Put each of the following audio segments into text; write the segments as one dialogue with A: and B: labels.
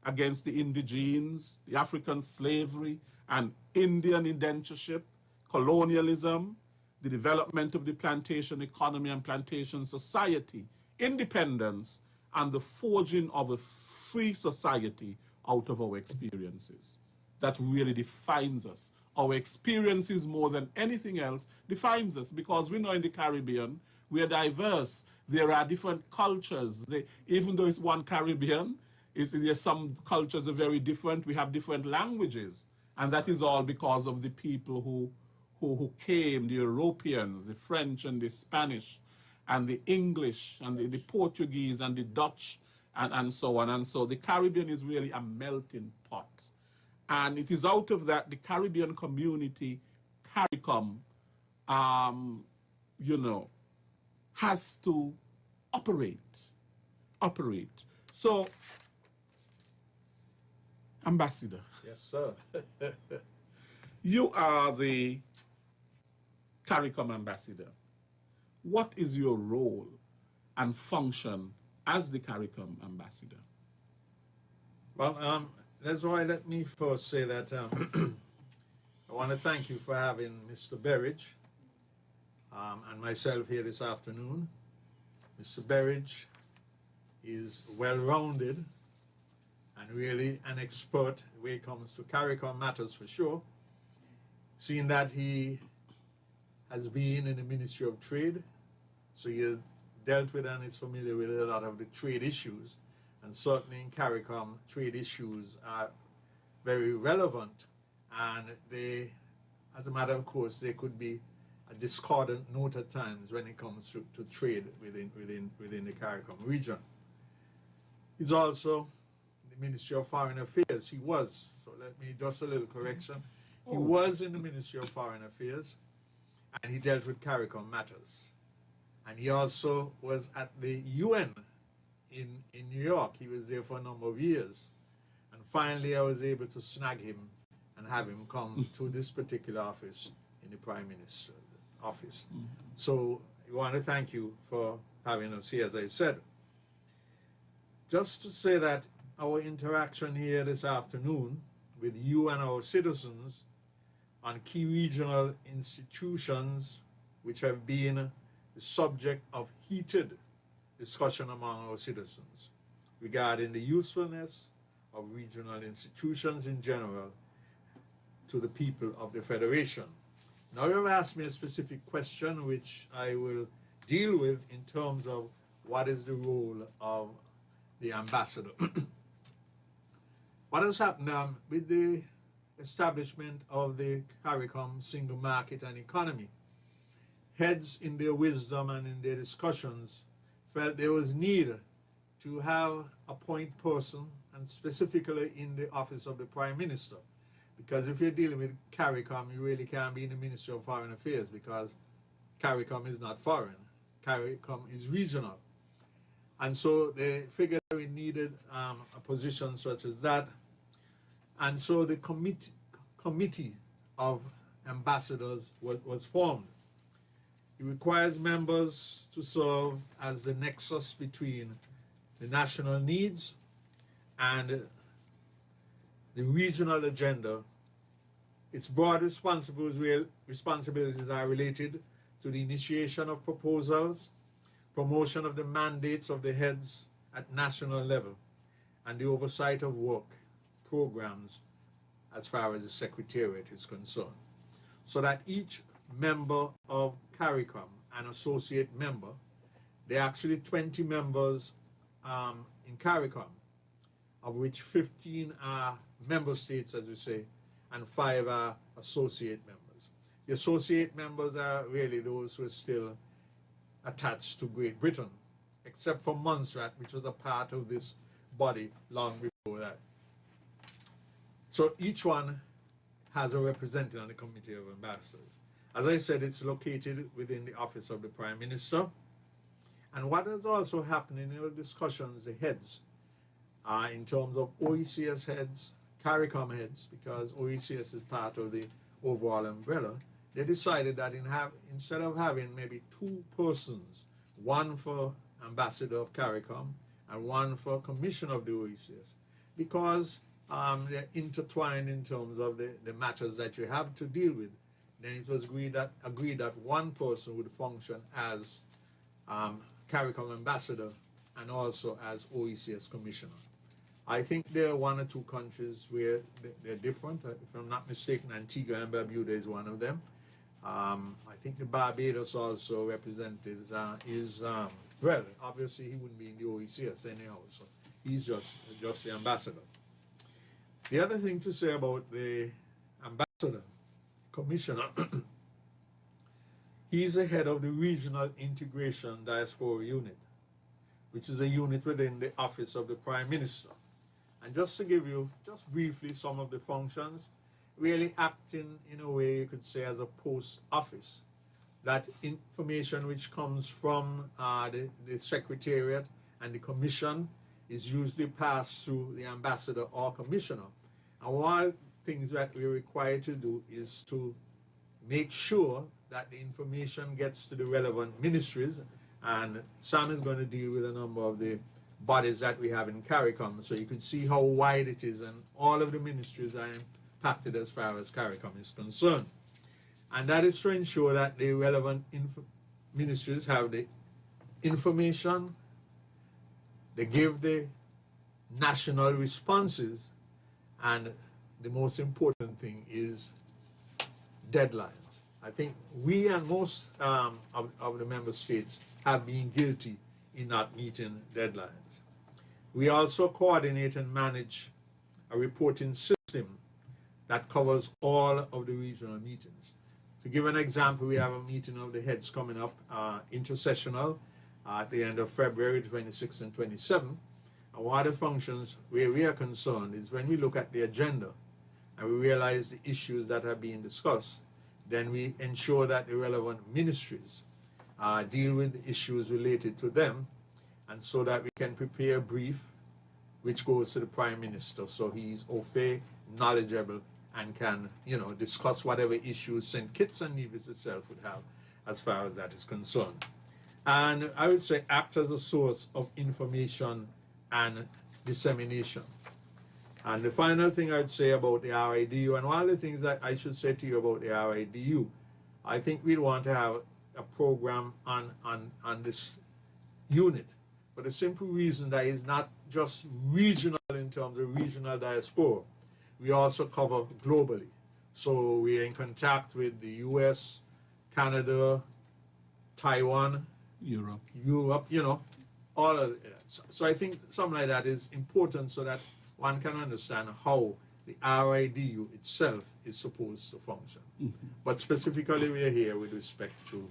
A: against the indigenes, the African slavery and Indian indentureship, colonialism, the development of the plantation economy and plantation society, independence, and the forging of a free society out of our experiences. That really defines us. Our experiences, more than anything else, defines us, because we know in the Caribbean, we are diverse. There are different cultures. Even though it's one Caribbean, some cultures are very different. We have different languages. And that is all because of the people who came, the Europeans, the French and the Spanish, and the English, and the Portuguese, and the Dutch, and so on. And so the Caribbean is really a melting pot. And it is out of that, the Caribbean community, CARICOM, has to operate. So, Ambassador.
B: Yes, sir.
A: You are the CARICOM ambassador. What is your role and function as the CARICOM ambassador?
B: Well, that's why let me first say that I want to thank you for having Mr. Berridge and myself here this afternoon. Mr. Berridge is well-rounded and really an expert when it comes to CARICOM matters for sure, seeing that he has been in the Ministry of Trade, so he has dealt with and is familiar with a lot of the trade issues, and certainly in CARICOM, trade issues are very relevant, and they, as a matter of course, they could be a discordant note at times when it comes to trade within the CARICOM region. He's also in the Ministry of Foreign Affairs. He was, so let me just a little correction. He was in the Ministry of Foreign Affairs, and he dealt with CARICOM matters. And he also was at the UN in New York. He was there for a number of years. And finally, I was able to snag him and have him come to this particular office in the Prime Minister's office. So I want to thank you for having us here, as I said. Just to say that our interaction here this afternoon with you and our citizens on key regional institutions which have been the subject of heated discussion among our citizens regarding the usefulness of regional institutions in general to the people of the Federation. Now you've asked me a specific question which I will deal with in terms of what is the role of the ambassador. What has happened with the establishment of the CARICOM single market and economy? Heads in their wisdom and in their discussions felt there was need to have a point person, and specifically in the office of the Prime Minister. Because if you're dealing with CARICOM, you really can't be in the Ministry of Foreign Affairs, because CARICOM is not foreign. CARICOM is regional. And so they figured we needed a position such as that. And so the committee of ambassadors was formed. It requires members to serve as the nexus between the national needs and the regional agenda. Its broad responsibilities are related to the initiation of proposals, promotion of the mandates of the heads at national level, and the oversight of work programs as far as the Secretariat is concerned. So that each member of CARICOM, an associate member, there are actually 20 members in CARICOM, of which 15 are member states, as we say, and 5 are associate members. The associate members are really those who are still attached to Great Britain, except for Montserrat, which was a part of this body long before that. So each one has a representative on the Committee of Ambassadors. As I said, it's located within the office of the Prime Minister. And what has also happened in our discussions, the heads, in terms of OECS heads, CARICOM heads, because OECS is part of the overall umbrella, they decided that instead of having maybe 2 persons, one for ambassador of CARICOM and one for commission of the OECS, because they're intertwined in terms of the matters that you have to deal with. Then it was agreed that one person would function as CARICOM ambassador and also as OECS commissioner. I think there are one or two countries where they're different. If I'm not mistaken, Antigua and Barbuda is one of them. I think the Barbados also representatives well, obviously he wouldn't be in the OECS anyhow, so he's just the ambassador. The other thing to say about the ambassador, commissioner, he's the head of the Regional Integration Diaspora Unit, which is a unit within the Office of the Prime Minister. And just to give you, just briefly, some of the functions, really acting in a way you could say as a post office. That information which comes from the Secretariat and the Commission is usually passed through the ambassador or commissioner. And one of the things that we're required to do is to make sure that the information gets to the relevant ministries, and Sam is going to deal with a number of the bodies that we have in CARICOM, so you can see how wide it is, and all of the ministries are impacted as far as CARICOM is concerned. And that is to ensure that the relevant ministries have the information, they give the national responses, and the most important thing is deadlines. I think we and most of the member states have been guilty in not meeting deadlines. We also coordinate and manage a reporting system that covers all of the regional meetings. To give an example, we have a meeting of the heads coming up, intersessional, at the end of February 26th and 27th. And one of the functions where we are concerned is when we look at the agenda and we realize the issues that are being discussed, then we ensure that the relevant ministries deal with the issues related to them, and so that we can prepare a brief which goes to the Prime Minister, so he's au fait, knowledgeable, and can, discuss whatever issues St Kitts and Nevis itself would have as far as that is concerned. And I would say act as a source of information and dissemination. And the final thing I'd say about the RIDU, and one of the things that I should say to you about the RIDU, I think we'd want to have a program on this unit for the simple reason that it's not just regional in terms of regional diaspora. We also cover globally. So we're in contact with the US, Canada, Taiwan, Europe, all of it. So I think something like that is important so that one can understand how the RIDU itself is supposed to function. Mm-hmm. But specifically we are here with respect to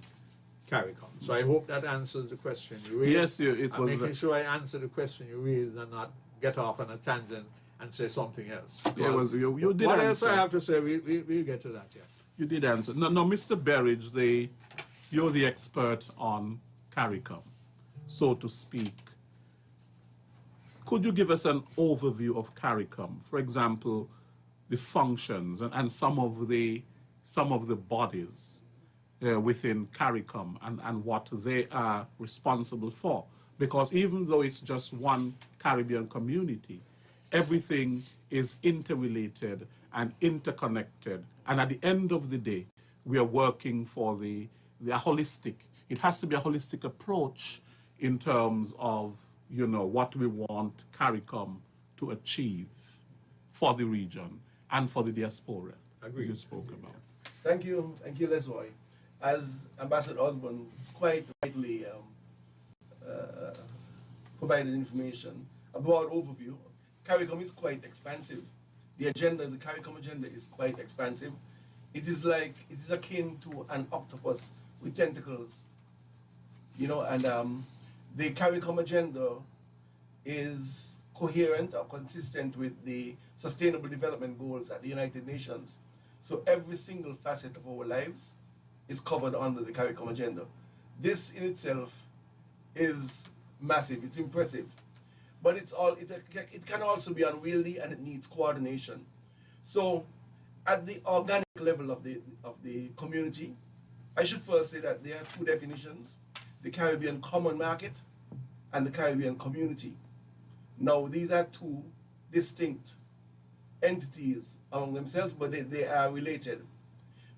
B: CARICOM. So I hope that answers the question you raised.
A: Yes, it was
B: making sure I answer the question you raised and not get off on a tangent and say something else.
A: Yeah, you did
B: what
A: answer.
B: Else I have to say, we'll get to that, yeah.
A: You did answer. No, Mr. Berridge, you're the expert on CARICOM, so to speak. Could you give us an overview of CARICOM? For example, the functions and some of the bodies within CARICOM and what they are responsible for. Because even though it's just one Caribbean community, everything is interrelated and interconnected. And at the end of the day, we are working for the holistic. It has to be a holistic approach in terms of, what we want CARICOM to achieve for the region and for the diaspora.
B: Agreed.
A: You spoke about.
C: Thank you, Leslie. As Ambassador Osborne quite rightly provided information, a broad overview, CARICOM is quite expansive. The CARICOM agenda is quite expansive. It is akin to an octopus with tentacles, and the CARICOM agenda is coherent or consistent with the Sustainable Development Goals at the United Nations. So every single facet of our lives is covered under the CARICOM agenda. This in itself is massive, it's impressive, but it can also be unwieldy and it needs coordination. So at the organic level of the community, I should first say that there are two definitions: the Caribbean Common Market and the Caribbean Community. Now, these are two distinct entities among themselves, but they are related.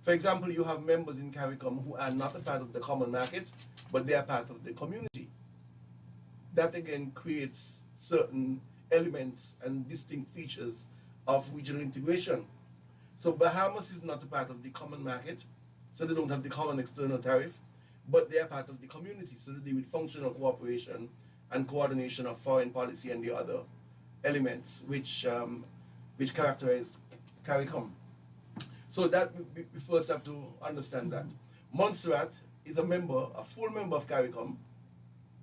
C: For example, you have members in CARICOM who are not a part of the common market, but they are part of the community. That again creates certain elements and distinct features of regional integration. So Bahamas is not a part of the common market, so they don't have the common external tariff, but they are part of the community, so they deal with functional cooperation and coordination of foreign policy and the other elements which characterize CARICOM. So that we first have to understand that. Montserrat is a full member of CARICOM,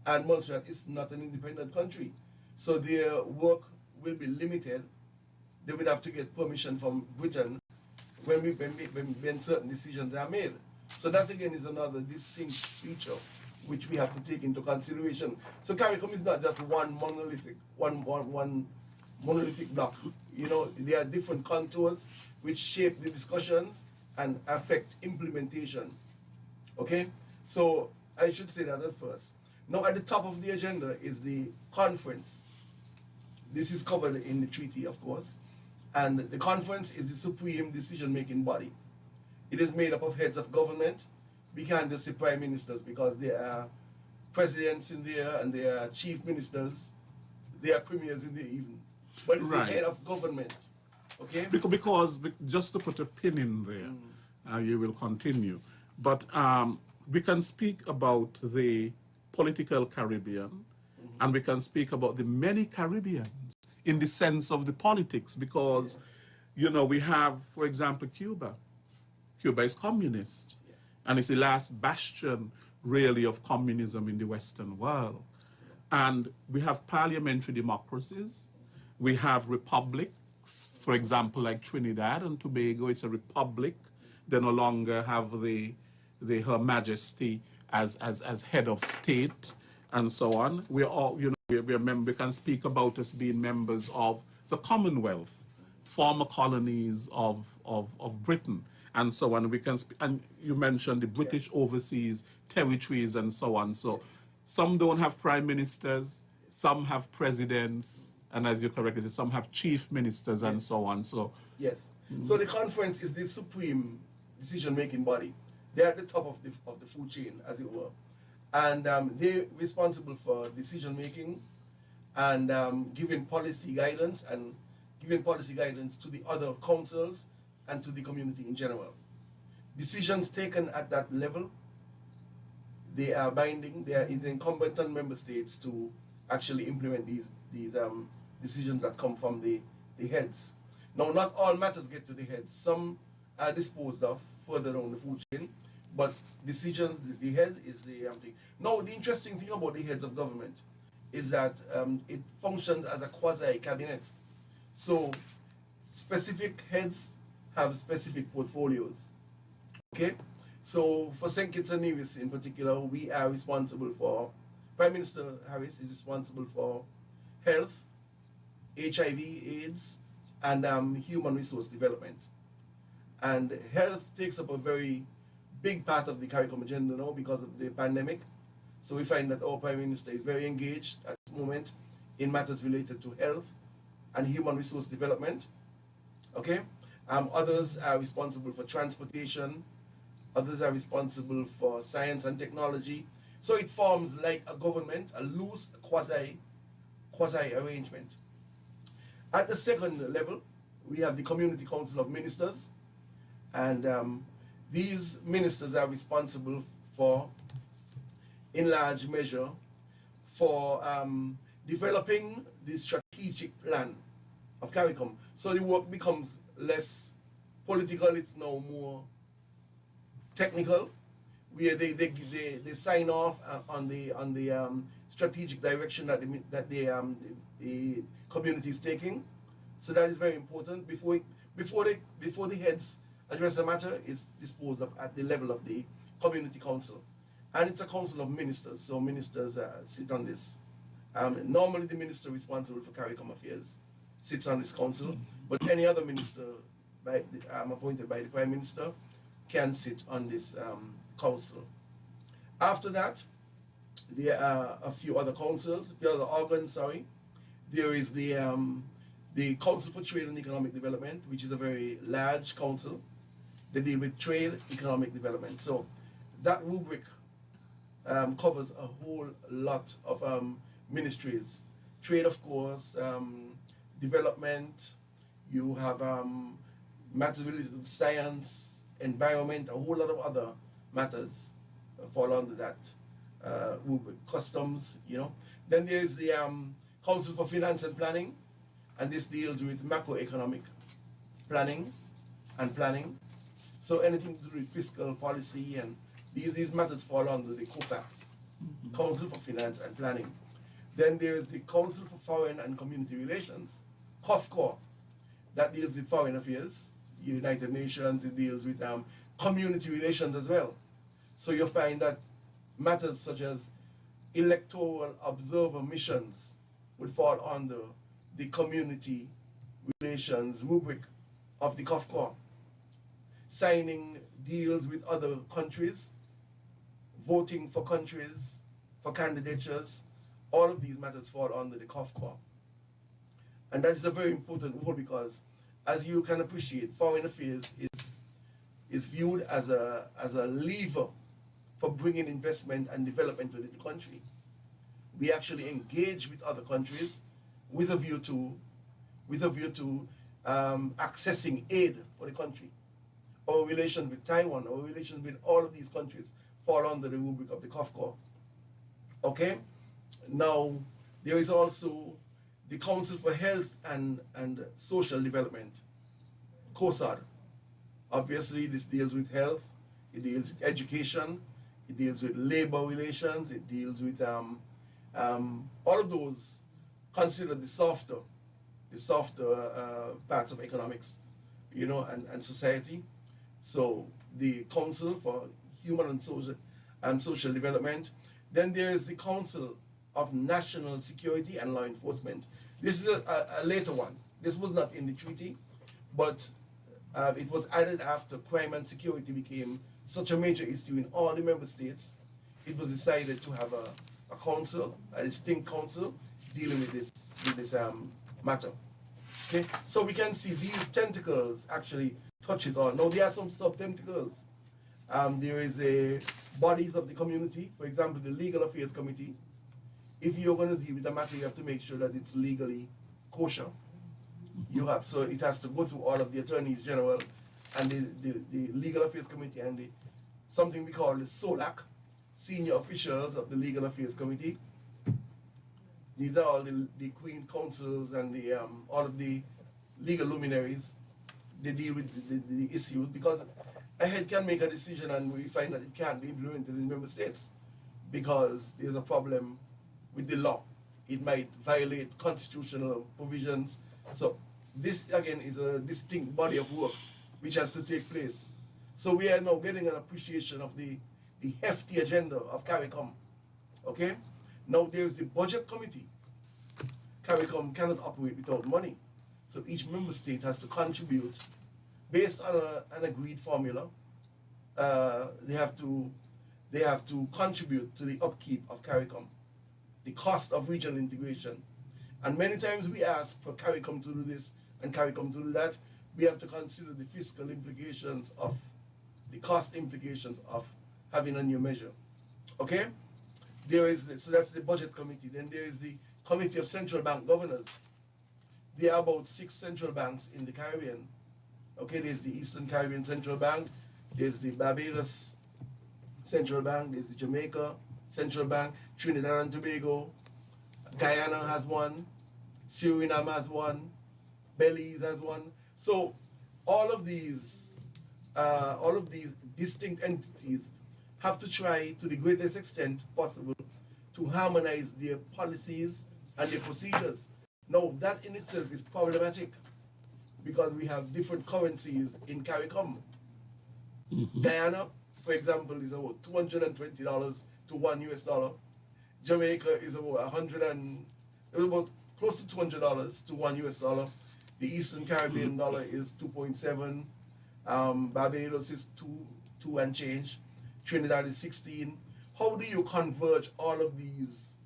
C: and Montserrat is not an independent country. So their work will be limited. They would have to get permission from Britain when certain decisions are made. So that again is another distinct feature which we have to take into consideration. So CARICOM is not just one monolithic block. You know, there are different contours which shape the discussions and affect implementation. Okay? So I should say that at first. Now at the top of the agenda is the conference. This is covered in the treaty, of course. And the conference is the supreme decision-making body. It is made up of heads of government. We can't just say prime ministers because there are presidents in there and there are chief ministers. There are premiers in there even. But it's the head of government. Okay?
A: Because just to put a pin in there, you will continue. But we can speak about the political Caribbean, and we can speak about the many Caribbeans in the sense of the politics, because, you know, we have, for example, Cuba. Cuba is communist, and it's the last bastion, really, of communism in the Western world. And we have parliamentary democracies. We have republics, for example, like Trinidad and Tobago. It's a republic. They no longer have Her Majesty as head of state, and so on. We all, you know, we can speak about us being members of the Commonwealth, former colonies of Britain, and so on. We can, and you mentioned the British overseas territories and so on. So some don't have prime ministers, some have presidents, and as you correctly said, some have chief ministers and so on. So
C: yes. So the conference is the supreme decision-making body. They're at the top of the food chain, as it were. And they're responsible for decision-making and giving policy guidance to the other councils and to the community in general. Decisions taken at that level, they are binding. They are incumbent on member states to actually implement these decisions that come from the heads. Now, not all matters get to the heads. Some are disposed of further down the food chain, but decisions, the head is the thing. Now, the interesting thing about the heads of government is that it functions as a quasi-cabinet. So, specific heads have specific portfolios. Okay? So, for St Kitts and Nevis in particular, we are responsible for, Prime Minister Harris is responsible for health, HIV, AIDS, and human resource development. And health takes up a very big part of the CARICOM agenda now because of the pandemic. So we find that our Prime Minister is very engaged at this moment in matters related to health and human resource development. Okay? Others are responsible for transportation. Others are responsible for science and technology. So it forms like a government, a loose quasi arrangement. At the second level, we have the Community Council of Ministers, and these ministers are responsible for, in large measure, for developing the strategic plan of CARICOM. So the work becomes less political, it's now more technical, where they sign off on the strategic direction that the community is taking. So that is very important. Before the heads address the matter, is disposed of at the level of the community council, and it's a council of ministers. So ministers sit on this. Normally, the minister responsible for CARICOM affairs sits on this council, but any other minister appointed by the Prime Minister can sit on this council. After that, there are a few other councils, the other organs. Sorry, there is the the Council for Trade and Economic Development, which is a very large council. They deal with trade, economic development. So that rubric covers a whole lot of ministries. Trade, of course, development, you have matters related to science, environment, a whole lot of other matters fall under that rubric. Customs, you know. Then there's the Council for Finance and Planning, and this deals with macroeconomic planning and planning. So anything to do with fiscal policy and these matters fall under the COFA, Council for Finance and Planning. Then there's the Council for Foreign and Community Relations, COFCOR, that deals with foreign affairs, United Nations. It deals with community relations as well. So you'll find that matters such as electoral observer missions would fall under the community relations rubric of the COFCOR. Signing deals with other countries, voting for countries, for candidatures, all of these matters fall under the COFCOR. And that is a very important role because, as you can appreciate, foreign affairs is viewed as a lever for bringing investment and development to the country. We actually engage with other countries with a view to accessing aid for the country. Our relations with Taiwan, our relations with all of these countries fall under the rubric of the COFCOR. Okay? Now, there is also the Council for Health and Social Development, COSAD. Obviously, this deals with health, it deals with education, it deals with labor relations, it deals with all of those considered the softer parts of economics, you know, and society. So the Council for Human and Social Development. Then there is the Council of National Security and Law Enforcement. This is a later one. This was not in the treaty, but it was added after crime and security became such a major issue in all the member states. It was decided to have a council, a distinct council, dealing with this matter. Okay, so we can see these tentacles actually touches on. Now there are some sub-tentacles. There is a bodies of the community, for example, the Legal Affairs Committee. If you're going to deal with a matter, you have to make sure that it's legally kosher. So it has to go through all of the attorneys general and the Legal Affairs Committee and something we call the SOLAC, senior officials of the Legal Affairs Committee. These are all the Queen Councils and all of the legal luminaries. They deal with the issues because a head can make a decision and we find that it can't be implemented in member states because there's a problem with the law. It might violate constitutional provisions. So this again is a distinct body of work which has to take place. So we are now getting an appreciation of the hefty agenda of CARICOM. Okay? Now there's the budget committee. CARICOM cannot operate without money. So each member state has to contribute based on an agreed formula. They have to contribute to the upkeep of CARICOM, the cost of regional integration. And many times we ask for CARICOM to do this and CARICOM to do that. We have to consider the fiscal implications of, the cost implications of having a new measure. Okay? So that's the budget committee. Then there is the Committee of Central Bank Governors. There are about 6 central banks in the Caribbean. Okay, there's the Eastern Caribbean Central Bank, there's the Barbados Central Bank, there's the Jamaica Central Bank, Trinidad and Tobago, Guyana has one, Suriname has one, Belize has one. So all of these distinct entities have to try to the greatest extent possible to harmonize their policies and their procedures. Now that in itself is problematic because we have different currencies in CARICOM. Guyana, for example, is about $220 to $1 US. Jamaica is about about close to $200 to $1 US. The Eastern Caribbean dollar is 2.7. Barbados is 2 and change. Trinidad is 16. How do you converge all of these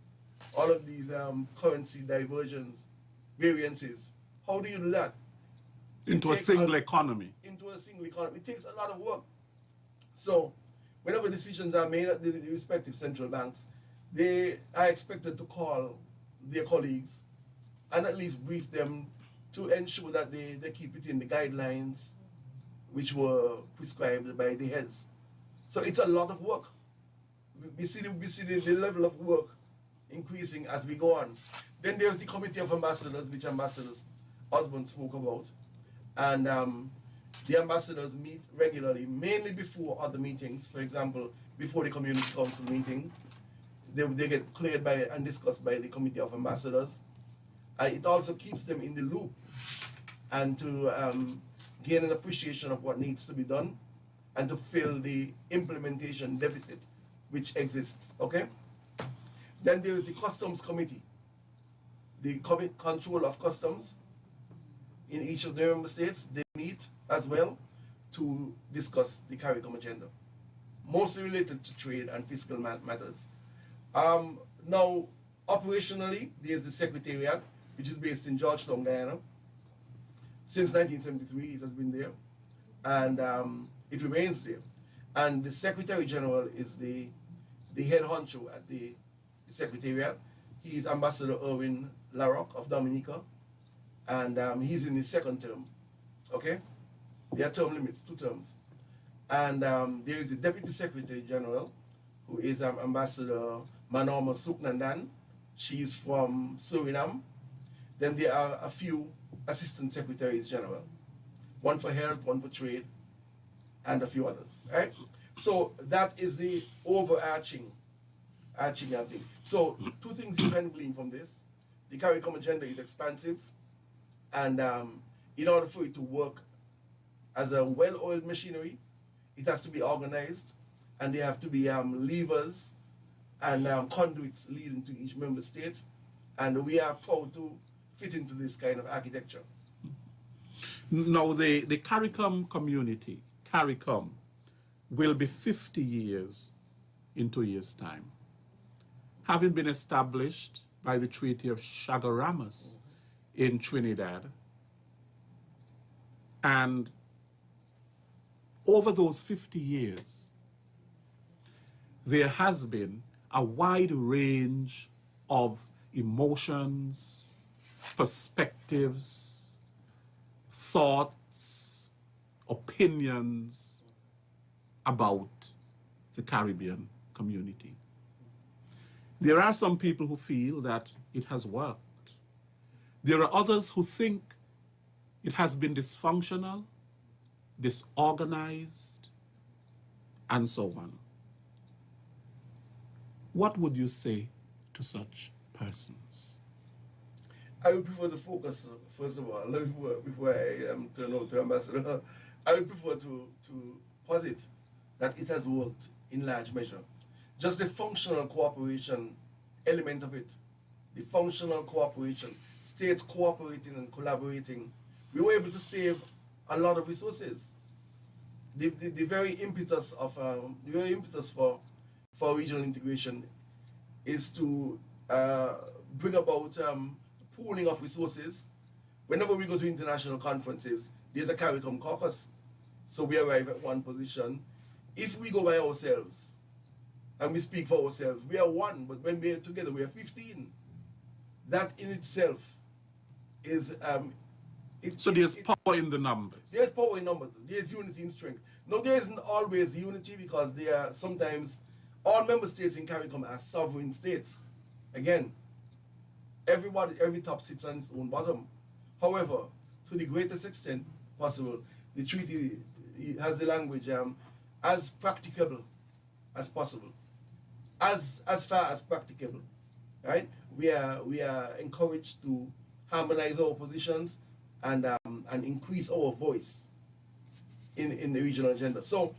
C: currency variances? How do you do that?
A: Into a single economy.
C: Into a single economy. It takes a lot of work. So, whenever decisions are made at the respective central banks, they are expected to call their colleagues and at least brief them to ensure that they keep it in the guidelines which were prescribed by the heads. So it's a lot of work. We see the level of work increasing as we go on. Then there's the Committee of Ambassadors, which Ambassador Osborne spoke about. And the ambassadors meet regularly, mainly before other meetings. For example, before the Community Council meeting, they get cleared by and discussed by the Committee of Ambassadors. It also keeps them in the loop and to gain an appreciation of what needs to be done and to fill the implementation deficit which exists, okay? Then there is the Customs Committee, the control of customs in each of the member states. They meet as well to discuss the CARICOM agenda, mostly related to trade and fiscal matters. Now, operationally, there's the Secretariat, which is based in Georgetown, Guyana. Since 1973, it has been there, and it remains there. And the Secretary General is the head honcho at the Secretariat. He is Ambassador Erwin Larocque of Dominica, and he's in his second term, okay? There are term limits, 2 terms. And there is the Deputy Secretary General, who is Ambassador Manorma Suknandan. She is from Suriname. Then there are a few Assistant Secretaries General, one for health, one for trade, and a few others, right? So that is the overarching thing. So 2 things you can glean from this. The CARICOM agenda is expansive, and in order for it to work as a well-oiled machinery, it has to be organized, and there have to be levers and conduits leading to each member state, and we are proud to fit into this kind of architecture.
A: Now, the CARICOM community, CARICOM, will be 50 years in 2 years' time, having been established by the Treaty of Chaguaramas in Trinidad. And over those 50 years, there has been a wide range of emotions, perspectives, thoughts, opinions about the Caribbean community. There are some people who feel that it has worked. There are others who think it has been dysfunctional, disorganized, and so on. What would you say to such persons?
C: I would prefer to focus, first of all, before I turn over to Ambassador, I would prefer to posit that it has worked in large measure. Just the functional cooperation element of it, the functional cooperation, states cooperating and collaborating, we were able to save a lot of resources. The very impetus for regional integration is to bring about pooling of resources. Whenever we go to international conferences, there's a CARICOM caucus. So we arrive at one position. If we go by ourselves and we speak for ourselves, we are one, but when we are together, we are 15. That in itself is...
A: so there's power in the numbers.
C: There's power in numbers. There's unity in strength. No, there isn't always unity because there are sometimes... All member states in CARICOM are sovereign states. Again, every top sits on its own bottom. However, to the greatest extent possible, the treaty has the language as practicable as possible, as far as practicable, right? We are encouraged to harmonize our positions and increase our voice in the regional agenda. So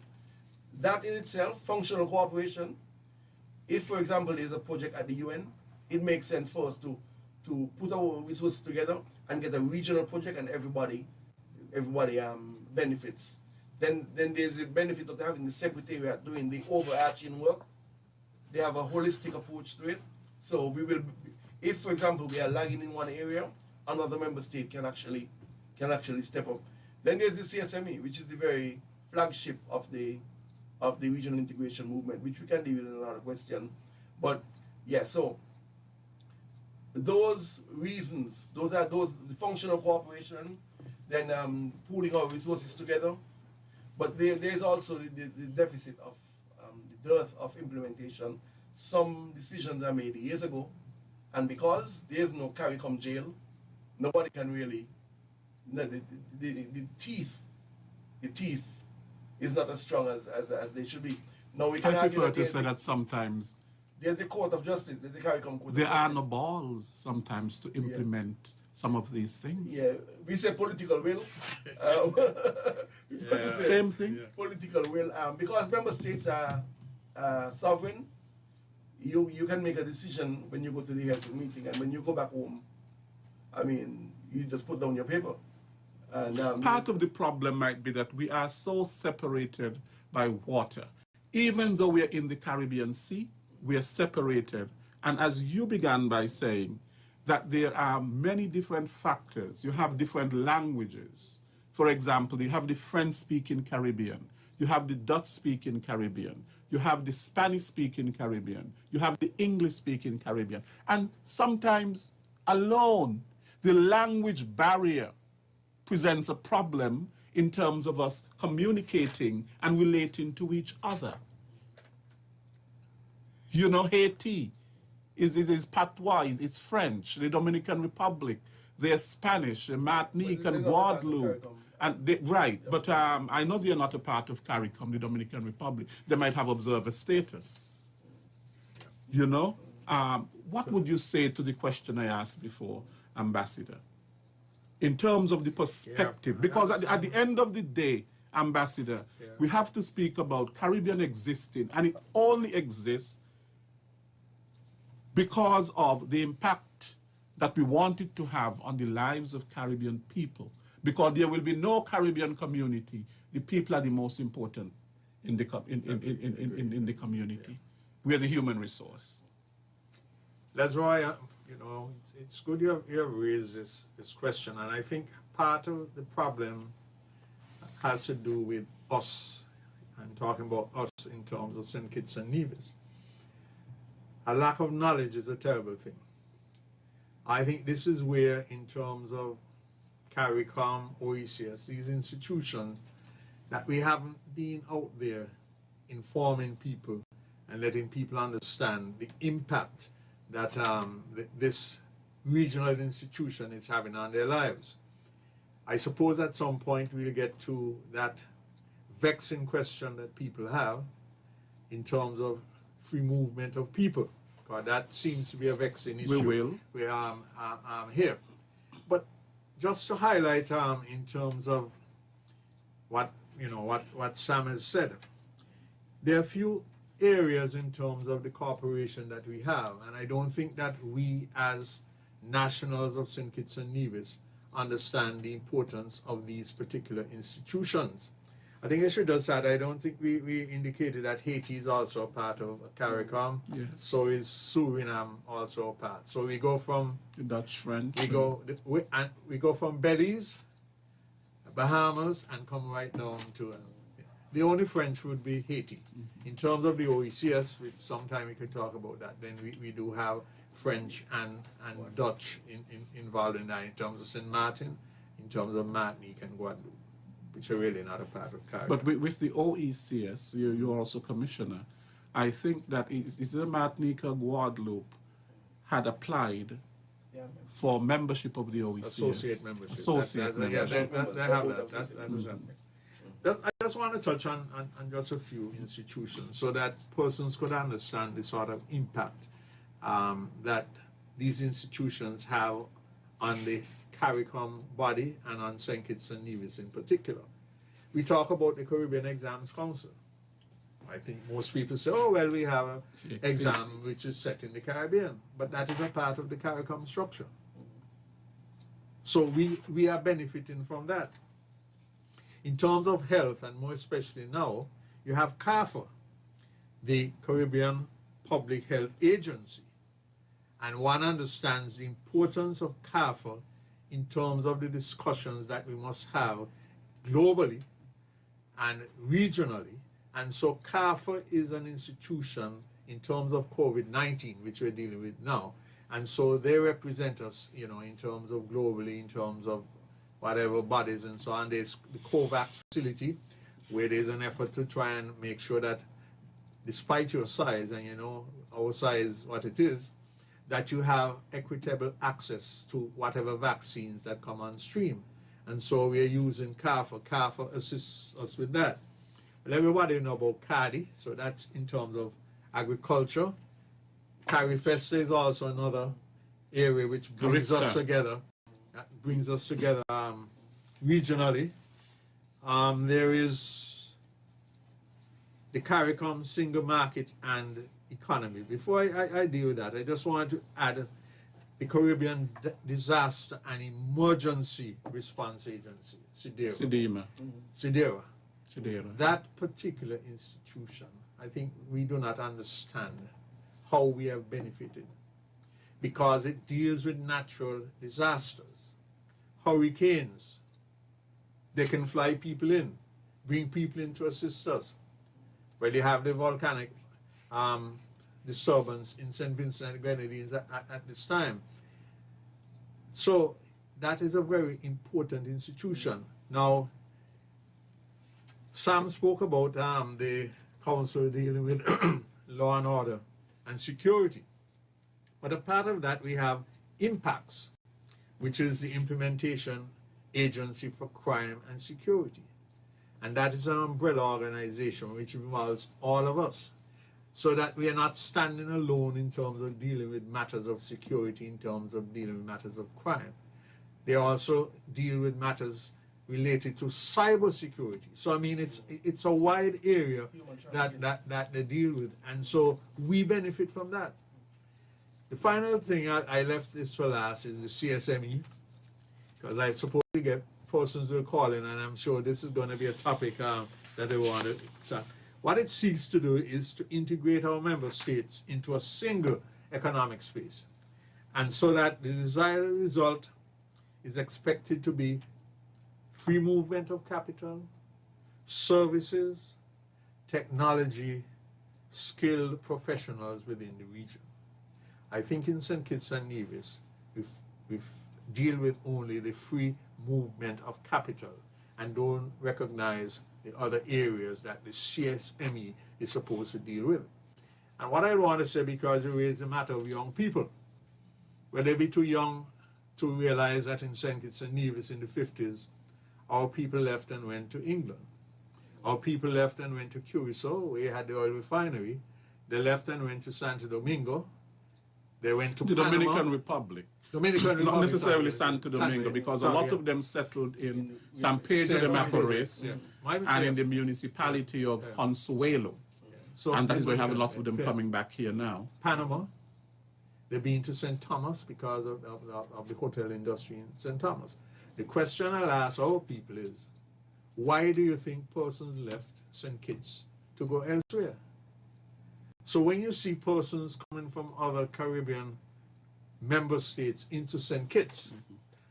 C: that in itself, functional cooperation. If, for example, there's a project at the UN, it makes sense for us to put our resources together and get a regional project, and everybody benefits. Then there's the benefit of having the Secretariat doing the overarching work. They have a holistic approach to it. So we will, if, for example, we are lagging in one area, another member state can actually step up. Then there's the CSME, which is the very flagship of the regional integration movement, which we can deal with in another question. But yeah, so those reasons, those the functional cooperation, then pooling our resources together. But there's also the deficit of the dearth of implementation. Some decisions are made years ago, and because there's no CARICOM jail, nobody can really, the teeth is not as strong as they should be. Now we can
A: I
C: argue
A: prefer
C: that
A: to say that sometimes
C: there's the Court of Justice, there's the CARICOM Court
A: there
C: of
A: are
C: Justice.
A: no balls sometimes to implement some of these things.
C: Yeah, we say political will.
A: Same thing.
B: Yeah.
C: Political will, because member states are sovereign. You can make a decision when you go to the health meeting, and when you go back home, I mean, you just put down your paper. And
A: Part of the problem might be that we are so separated by water. Even though we are in the Caribbean Sea, we are separated. And as you began by saying, that there are many different factors. You have different languages. For example, you have the French-speaking Caribbean. You have the Dutch-speaking Caribbean. You have the Spanish-speaking Caribbean. You have the English-speaking Caribbean. And sometimes alone, the language barrier presents a problem in terms of us communicating and relating to each other. You know, Haiti is patois, it's French. The Dominican Republic, they're Spanish, Martinique and Guadeloupe. And right, but I know they're not a part of CARICOM, the Dominican Republic. They might have observer status. You know? What would you say to the question I asked before, Ambassador? In terms of the perspective, because at the end of the day, Ambassador, we have to speak about Caribbean existing, and it only exists because of the impact that we want it to have on the lives of Caribbean people. Because there will be no Caribbean community. The people are the most important in the community. We are the human resource.
B: That's why, you know, it's good you have raised this question. And I think part of the problem has to do with us. I'm talking about us in terms of St Kitts and Nevis. A lack of knowledge is a terrible thing. I think this is where, in terms of CARICOM, OECS, these institutions, that we haven't been out there informing people and letting people understand the impact that this regional institution is having on their lives. I suppose at some point we'll get to that vexing question that people have in terms of free movement of people. Because that seems to be a vexing issue.
A: We will.
B: Here. But just to highlight in terms of what Sam has said, there are a few areas in terms of the cooperation that we have, and I don't think that we as nationals of St Kitts and Nevis understand the importance of these particular institutions. I think I should have said, I don't think we indicated that Haiti is also a part of CARICOM.
A: Yes.
B: So is Suriname also a part. So we go from
A: The Dutch, French.
B: we go from Belize, Bahamas, and come right down to the only French would be Haiti. In terms of the OECS, which sometime we could talk about that, then we do have French and Dutch involved in that, in terms of St. Martin, in terms of Martinique and Guadeloupe, which are really not a part of CARICOM.
A: But with the OECS, you're also commissioner. I think that is the Martinique or Guadeloupe had applied for membership of the OECS.
B: Associate membership.
A: Associate membership.
B: They have that. That was happening. I just want to touch on just a few institutions so that persons could understand the sort of impact that these institutions have on the CARICOM body and on St. Kitts and Nevis in particular. We talk about the Caribbean Exams Council. I think most people say, oh, well, we have an exam which is set in the Caribbean, but that is a part of the CARICOM structure. So we are benefiting from that. In terms of health, and more especially now, you have CARPHA, the Caribbean Public Health Agency. And one understands the importance of CARPHA in terms of the discussions that we must have globally and regionally. And so CARFA is an institution in terms of COVID-19, which we're dealing with now. And so they represent us, you know, in terms of globally, in terms of whatever bodies and so on. There's the COVAX facility, where there's an effort to try and make sure that despite your size, and you know, our size, what it is, that you have equitable access to whatever vaccines that come on stream. And so we're using CARFA. CARFA assists us with that. Well, everybody know about CADI, so that's in terms of agriculture. CARIFESTA is also another area which brings us together. Regionally. There is the CARICOM single market and economy. Before I deal with that, I just wanted to add the Caribbean Disaster and Emergency Response Agency, CDERA. CDERA. That particular institution, I think we do not understand how we have benefited, because it deals with natural disasters, hurricanes. They can fly people in, bring people in to assist us. Well, you have the volcanic disturbance in St. Vincent and Grenadines at this time. So that is a very important institution. Now, Sam spoke about the council dealing with law and order and security. But a part of that, we have IMPACTS, which is the Implementation Agency for Crime and Security. And that is an umbrella organization which involves all of us, so that we are not standing alone in terms of dealing with matters of security, in terms of dealing with matters of crime. They also deal with matters related to cybersecurity. So, I mean, it's a wide area that they deal with. And so we benefit from that. The final thing, I left this for last, is the CSME, because I suppose we get persons will call in, and I'm sure this is going to be a topic that they want to start. What it seeks to do is to integrate our member states into a single economic space, and so that the desired result is expected to be free movement of capital, services, technology, skilled professionals within the region. I think in St. Kitts and Nevis, we deal with only the free movement of capital and don't recognize the other areas that the CSME is supposed to deal with. And what I want to say, because it is a matter of young people, will they be too young to realize that in St. Kitts and Nevis in the 50s, our people left and went to England. Our people left and went to Curacao, where you had the oil refinery. They left and went to Santo Domingo. They went to
A: the
B: Panama.
A: Dominican Republic. Not necessarily Santo Domingo, because a lot of them settled in San Pedro de Macorís and in the municipality of Consuelo.
B: So
A: and that is why you have a lot of them coming back here now.
B: Panama. They've been to St. Thomas because of the hotel industry in St. Thomas. The question I'll ask our people is, why do you think persons left St. Kitts to go elsewhere? So when you see persons coming from other Caribbean member states into St. Kitts,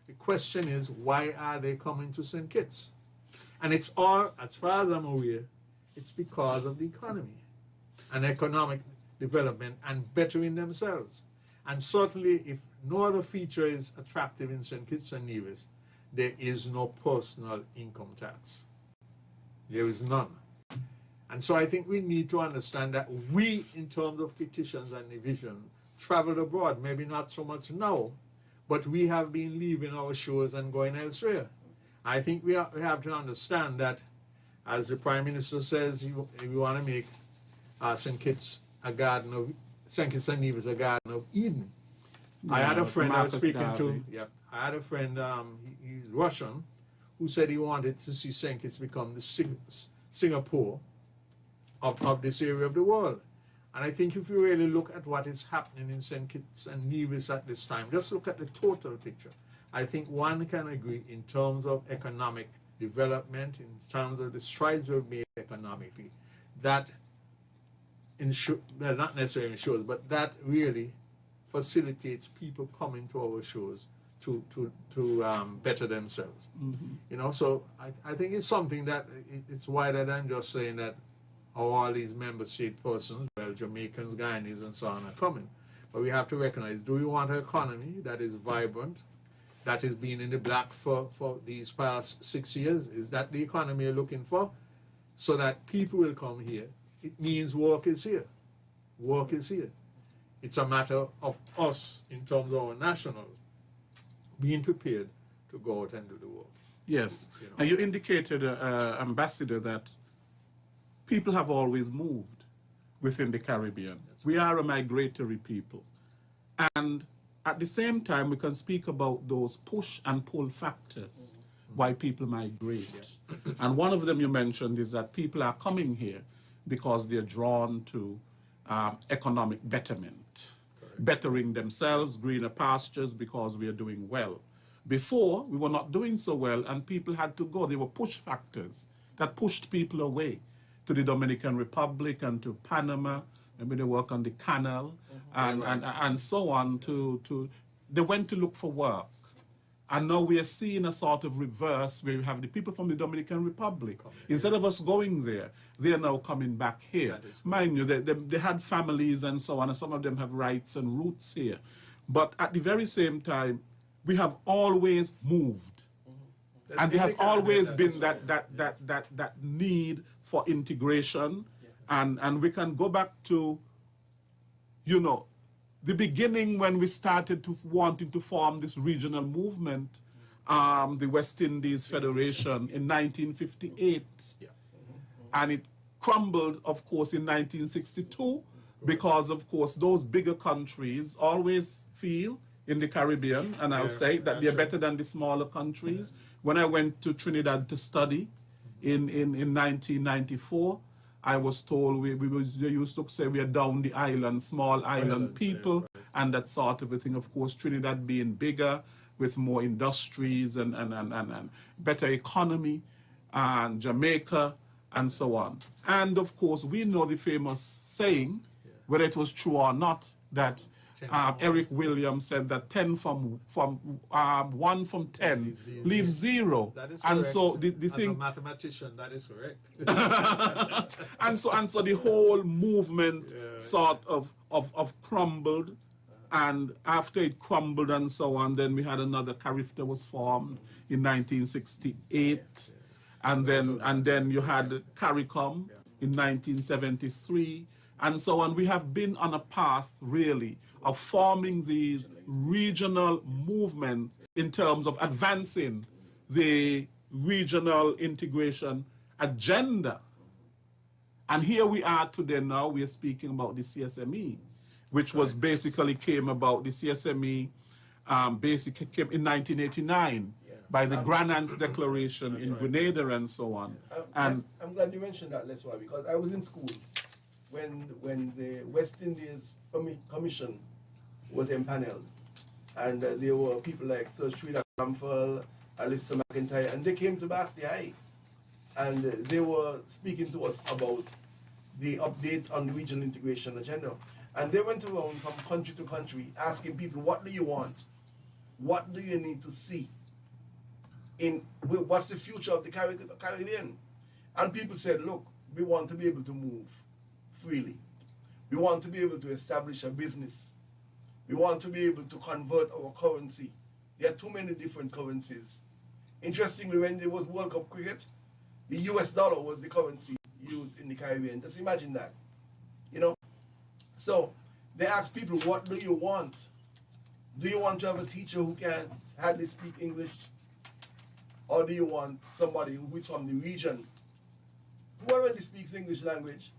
B: the question is, why are they coming to St. Kitts? And it's all, as far as I'm aware, it's because of the economy and economic development and bettering themselves. And certainly, if no other feature is attractive in St. Kitts and Nevis, there is no personal income tax. There is none. And so I think we need to understand that we, in terms of petitions and division, traveled abroad, maybe not so much now, but we have been leaving our shores and going elsewhere. I think we have to understand that, as the Prime Minister says, we want to make St. Kitts a garden of, St. Kitts and Nevis a garden of Eden. Yeah, I had a friend I was speaking to, I had a friend, he's Russian, who said he wanted to see St. Kitts become the Singapore of this area of the world. And I think if you really look at what is happening in St. Kitts and Nevis at this time, just look at the total picture. I think one can agree in terms of economic development, in terms of the strides we've made economically, that well, not necessarily ensures, but that really facilitates people coming to our shores better themselves. You know, so I think it's something that it's wider than just saying that all these member state persons, well, Jamaicans, Guyanese, and so on are coming. But we have to recognize, do we want an economy that is vibrant, that has been in the black for these past 6 years? Is that the economy you're looking for? So that people will come here. It means work is here. Work is here. It's a matter of us, in terms of our nationals, being prepared to go out and do the work.
A: Yes.
B: You know?
A: And you indicated, Ambassador, that people have always moved within the Caribbean. We are a migratory people. And at the same time, we can speak about those push and pull factors why people migrate. And one of them you mentioned is that people are coming here because they're drawn to economic betterment, bettering themselves, greener pastures, because we are doing well. Before, we were not doing so well, and people had to go. There were push factors that pushed people away to the Dominican Republic and to Panama. Maybe they work on the canal and so on. They went to look for work. And now we are seeing a sort of reverse where we have the people from the Dominican Republic. Instead of us going there, they are now coming back here. Mind you, they had families and so on, and some of them have rights and roots here. But at the very same time, we have always moved. And there has always been that need for integration. And we can go back to, you know, the beginning when we started to wanting to form this regional movement, the West Indies Federation in 1958. And it crumbled, of course, in 1962 because, of course, those bigger countries always feel in the Caribbean, and I'll say that they're better than the smaller countries. When I went to Trinidad to study in 1994, I was told they used to say we are down the island, small island people, and that sort of a thing. Of course, Trinidad being bigger with more industries and better economy, and Jamaica and so on. And of course, we know the famous saying, whether it was true or not, that Eric Williams said that 1 from 10 leaves 0.
B: That is
A: and
B: correct.
A: so the
B: As
A: thing,
B: a mathematician, that is correct.
A: and so the whole movement sort of crumbled, and after it crumbled and so on, then we had another CARIFTA was formed in 1968, and then you had CARICOM in 1973. And so on. We have been on a path, really, of forming these regional movements in terms of advancing the regional integration agenda. And here we are today now, we are speaking about the CSME, which was basically came about, the CSME basically came in 1989 by the Granans Declaration in Grenada and so on.
C: I'm glad you mentioned that, Leswa, because I was in school when the West Indies Commission was empaneled, and there were people like Sir Sridhar Ramphal, Alistair McIntyre, and they came to Basti High, and they were speaking to us about the update on the regional integration agenda. And they went around from country to country asking people, what do you want? What do you need to see? What's the future of the Caribbean? And people said, look, we want to be able to move freely. We want to be able to establish a business. We want to be able to convert our currency. There are too many different currencies. Interestingly, when there was World Cup cricket, the US dollar was the currency used in the Caribbean. Just imagine that, you know? So they asked people, what do you want? Do you want to have a teacher who can hardly speak English? Or do you want somebody who is from the region who already speaks English language?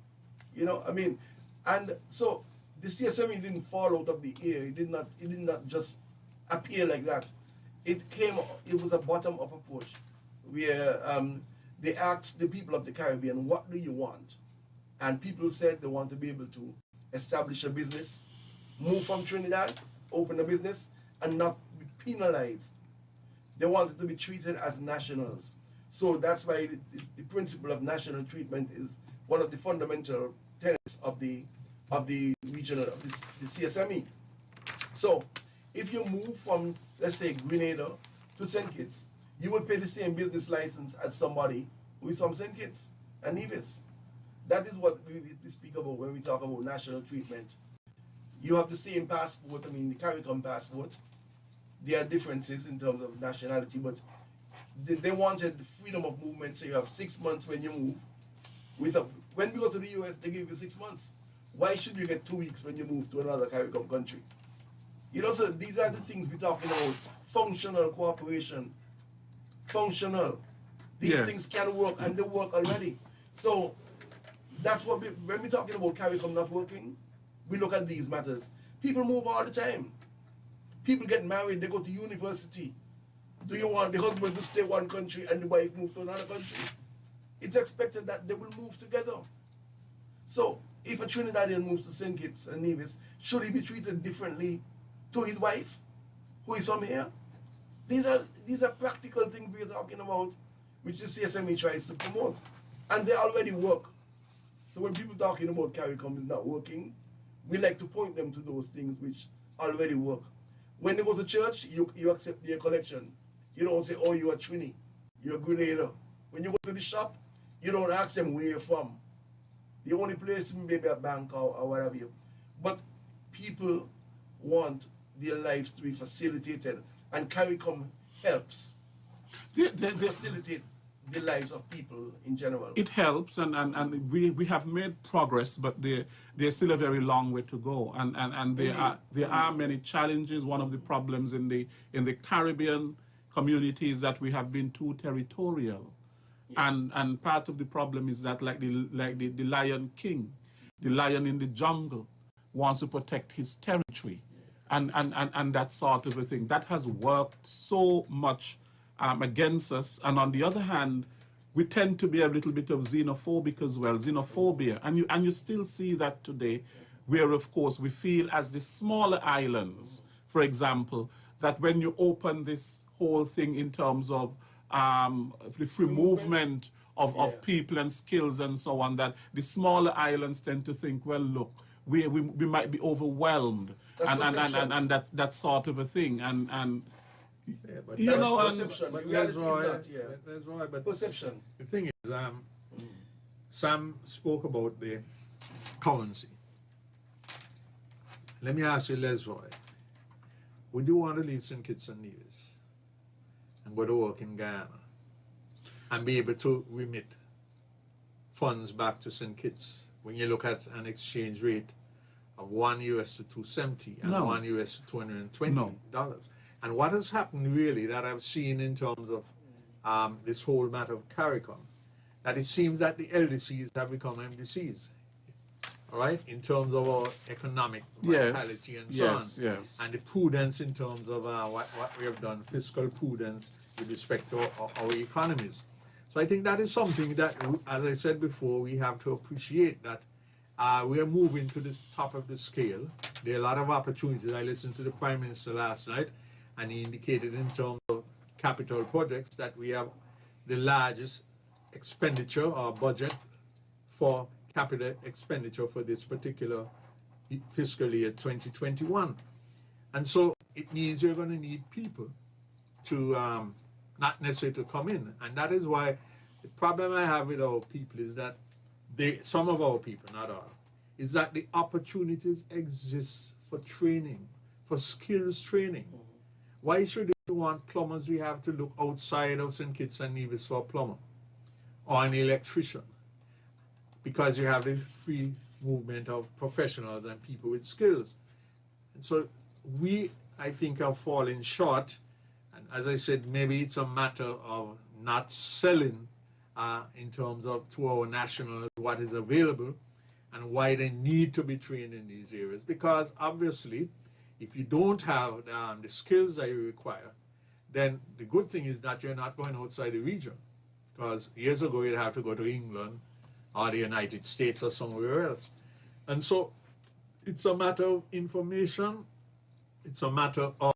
C: You know, I mean, and so the CSME didn't fall out of the air. It did not just appear like that. It was a bottom-up approach where they asked the people of the Caribbean, what do you want? And people said they want to be able to establish a business, move from Trinidad, open a business, and not be penalized. They wanted to be treated as nationals. So that's why the principle of national treatment is one of the fundamental tenets of the regional, of the CSME. So If you move from, let's say, Grenada to St Kitts, you would pay the same business license as somebody who is from St Kitts and Nevis. That is what we speak about when we talk about national treatment. You have the same passport, I mean the CARICOM passport. There are differences in terms of nationality, but they wanted the freedom of movement, so you have 6 months when you move. When we go to the US, they give you 6 months. Why should you get 2 weeks when you move to another CARICOM country? You know, so these are the things we're talking about. Functional cooperation. Functional. These things can work, and they work already. So that's what when we're talking about CARICOM not working, we look at these matters. People move all the time. People get married, they go to university. Do you want the husband to stay one country and the wife move to another country? It's expected that they will move together. So if a Trinidadian moves to St Kitts and Nevis, should he be treated differently to his wife, who is from here? These are practical things we're talking about, which the CSME tries to promote. And they already work. So when people talking about CARICOM is not working, we like to point them to those things which already work. When they go to church, you accept their collection. You don't say, oh, you're a Trini, you're a Grenada. When you go to the shop, you don't ask them where you're from. The only place maybe a bank or whatever. But people want their lives to be facilitated, and CARICOM helps facilitate the lives of people in general.
A: It helps, and we have made progress, but there's still a very long way to go, and there are many challenges. One of the problems in the Caribbean community is that we have been too territorial. Yes. And part of the problem is that like the Lion King, the lion in the jungle wants to protect his territory, and that sort of a thing. That has worked so much against us. And on the other hand, we tend to be a little bit of xenophobic as well, xenophobia. And you still see that today, where of course we feel as the smaller islands, for example, that when you open this whole thing in terms of the free movement of people and skills and so on, that the smaller islands tend to think, well, look, we might be overwhelmed, and that sort of a thing, and
B: but
A: you know,
C: perception.
B: But
C: Reality
B: that's right.
C: That's
B: right. But
C: perception.
B: The thing is, Sam spoke about the currency. Let me ask you, Lesroy, would you want to leave St Kitts and Nevis and go to work in Guyana and be able to remit funds back to St Kitts when you look at an exchange rate of $1 to $270 and $1 to $220? No. And what has happened really that I've seen in terms of this whole matter of CARICOM, that it seems that the LDCs have become MDCs, all right, in terms of our economic vitality and so on. Yes. And the prudence in terms of what we have done, fiscal prudence with respect to our economies. So I think that is something that, as I said before, we have to appreciate that we are moving to this top of the scale. There are a lot of opportunities. I listened to the Prime Minister last night, and he indicated in terms of capital projects that we have the largest expenditure or budget for capital expenditure for this particular fiscal year 2021. And so it means you're going to need people to not necessarily to come in. And that is why the problem I have with our people is that some of our people, not all, is that the opportunities exist for training, for skills training. Why should we want plumbers? We have to look outside of St Kitts and Nevis for a plumber or an electrician, because you have the free movement of professionals and people with skills. And so we, I think, are falling short. And as I said, maybe it's a matter of not selling in terms of to our nationals what is available and why they need to be trained in these areas. Because obviously, if you don't have the skills that you require, then the good thing is that you're not going outside the region. Because years ago, you'd have to go to England or the United States or somewhere else. And so it's a matter of information. It's a matter of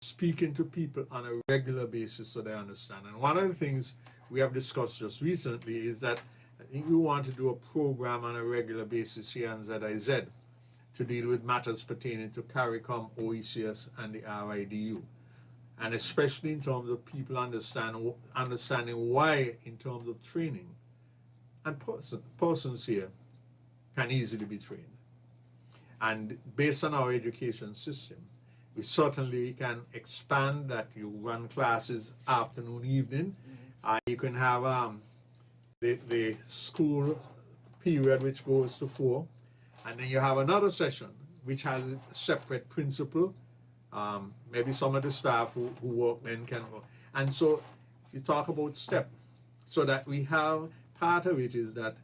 B: speaking to people on a regular basis so they understand. And one of the things we have discussed just recently is that I think we want to do a program on a regular basis here on ZIZ to deal with matters pertaining to CARICOM, OECS, and the RIDU. And especially in terms of people understanding why, in terms of training, and persons here can easily be trained. And based on our education system, we certainly can expand that. You run classes afternoon, evening. You can have the school period which goes to 4, and then you have another session which has a separate principal. Maybe some of the staff who work then can work. And so you talk about STEP, so that we have, part of it is that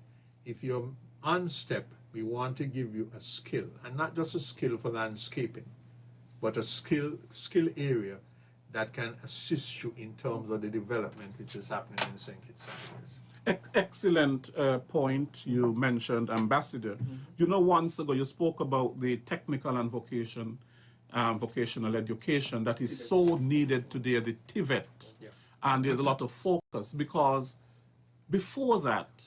B: if you're on STEP, we want to give you a skill, and not just a skill for landscaping, but a skill area that can assist you in terms of the development which is happening in St Kitts and Nevis.
A: Excellent point you mentioned, Ambassador. You know, once ago you spoke about the technical and vocational education that is so needed today, the TVET, and there's a lot of focus, because before that,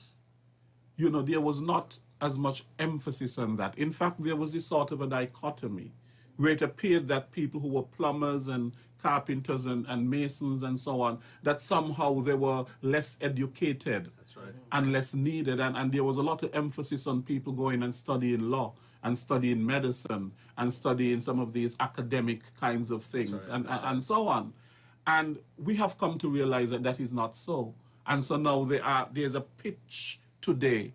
A: you know, there was not as much emphasis on that. In fact, there was this sort of a dichotomy where it appeared that people who were plumbers and carpenters and masons and so on, that somehow they were less educated.
B: That's right.
A: And less needed. And there was a lot of emphasis on people going and studying law and studying medicine and studying some of these academic kinds of things,
B: right,
A: and so on. And we have come to realize that that is not so. And so now there's a pitch today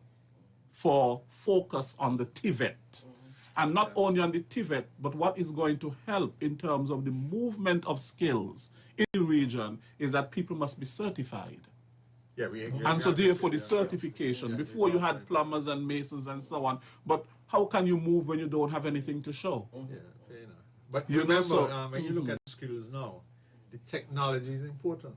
A: for focus on the TVET. And not only on the TVET, but what is going to help in terms of the movement of skills in the region is that people must be certified.
B: Yeah,
A: and so therefore the certification, before you had plumbers and masons and so on, but how can you move when you don't have anything to show?
B: Yeah, fair enough. But you remember, when you look at skills now, the technology is important.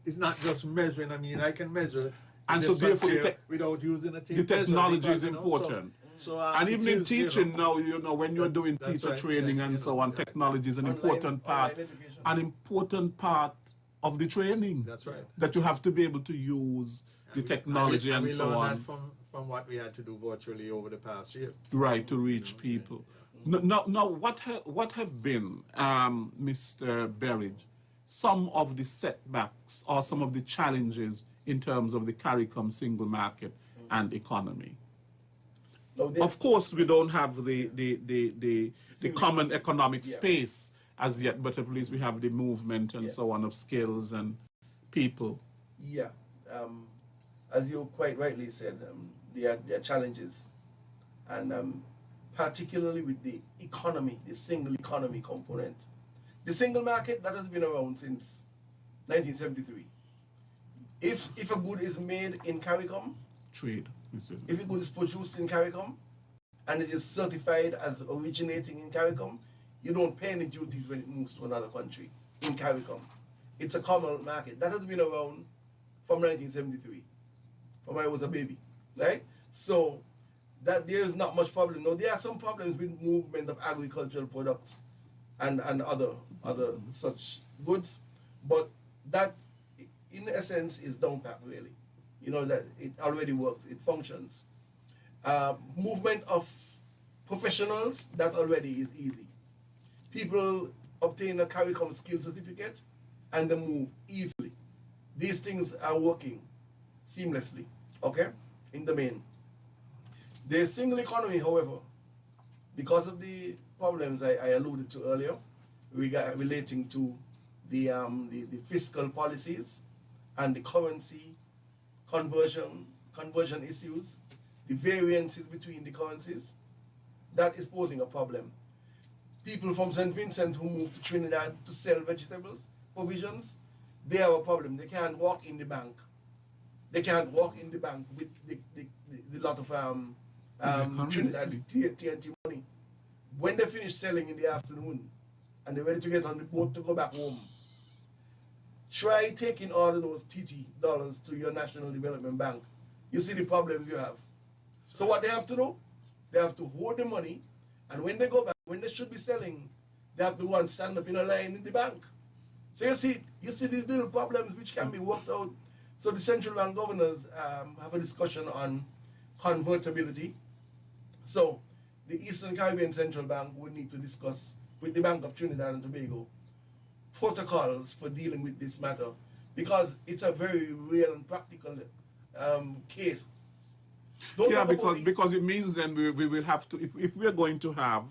B: It's not just measuring. I mean, I can measure,
A: and so therefore
B: without using a tape
A: the technology is
B: you know,
A: important.
B: And
A: even in teaching now, you know, when you're doing teacher training and so on, technology is an important part of the training.
B: That's right.
A: That you have to be able to use the technology and so on.
B: We learned that from what we had to do virtually over the past year.
A: Right, to reach people. Now, what have been, Mr. Berridge, some of the setbacks or some of the challenges in terms of the CARICOM single market and economy? Of course, we don't have the common economic space as yet, but at least we have the movement and so on of skills and people.
C: Yeah, as you quite rightly said, there are challenges, and particularly with the economy, the single economy component. The single market, that has been around since 1973. If a good is made in CARICOM,
A: trade.
C: If a good is produced in CARICOM and it is certified as originating in CARICOM, you don't pay any duties when it moves to another country in CARICOM. It's a common market. That has been around from 1973, from when I was a baby, right? So that there is not much problem. Now, there are some problems with movement of agricultural products and other such goods, but that, in essence, is down pat, really. You know, that it already works, it functions. Movement of professionals, that already is easy. People obtain a CARICOM skill certificate and they move easily. These things are working seamlessly, okay, in the main. The single economy, however, because of the problems I alluded to earlier relating to the fiscal policies and the currency conversion issues, the variances between the currencies, that is posing a problem. People from St. Vincent who move to Trinidad to sell vegetables, provisions, they have a problem. They can't walk in the bank. They can't walk in the bank with the lot of Trinidad TNT money. When they finish selling in the afternoon and they're ready to get on the boat to go back home, try taking all of those TT dollars to your National Development Bank. You see the problems you have. So what they have to do, they have to hold the money, and when they go back, when they should be selling, they have to go and stand up in a line in the bank. So you see these little problems which can be worked out. So the central bank governors have a discussion on convertibility. So the Eastern Caribbean Central Bank would need to discuss with the Bank of Trinidad and Tobago protocols for dealing with this matter, because it's a very real and practical case.
A: Yeah, because it means then we will have to, if we're going to have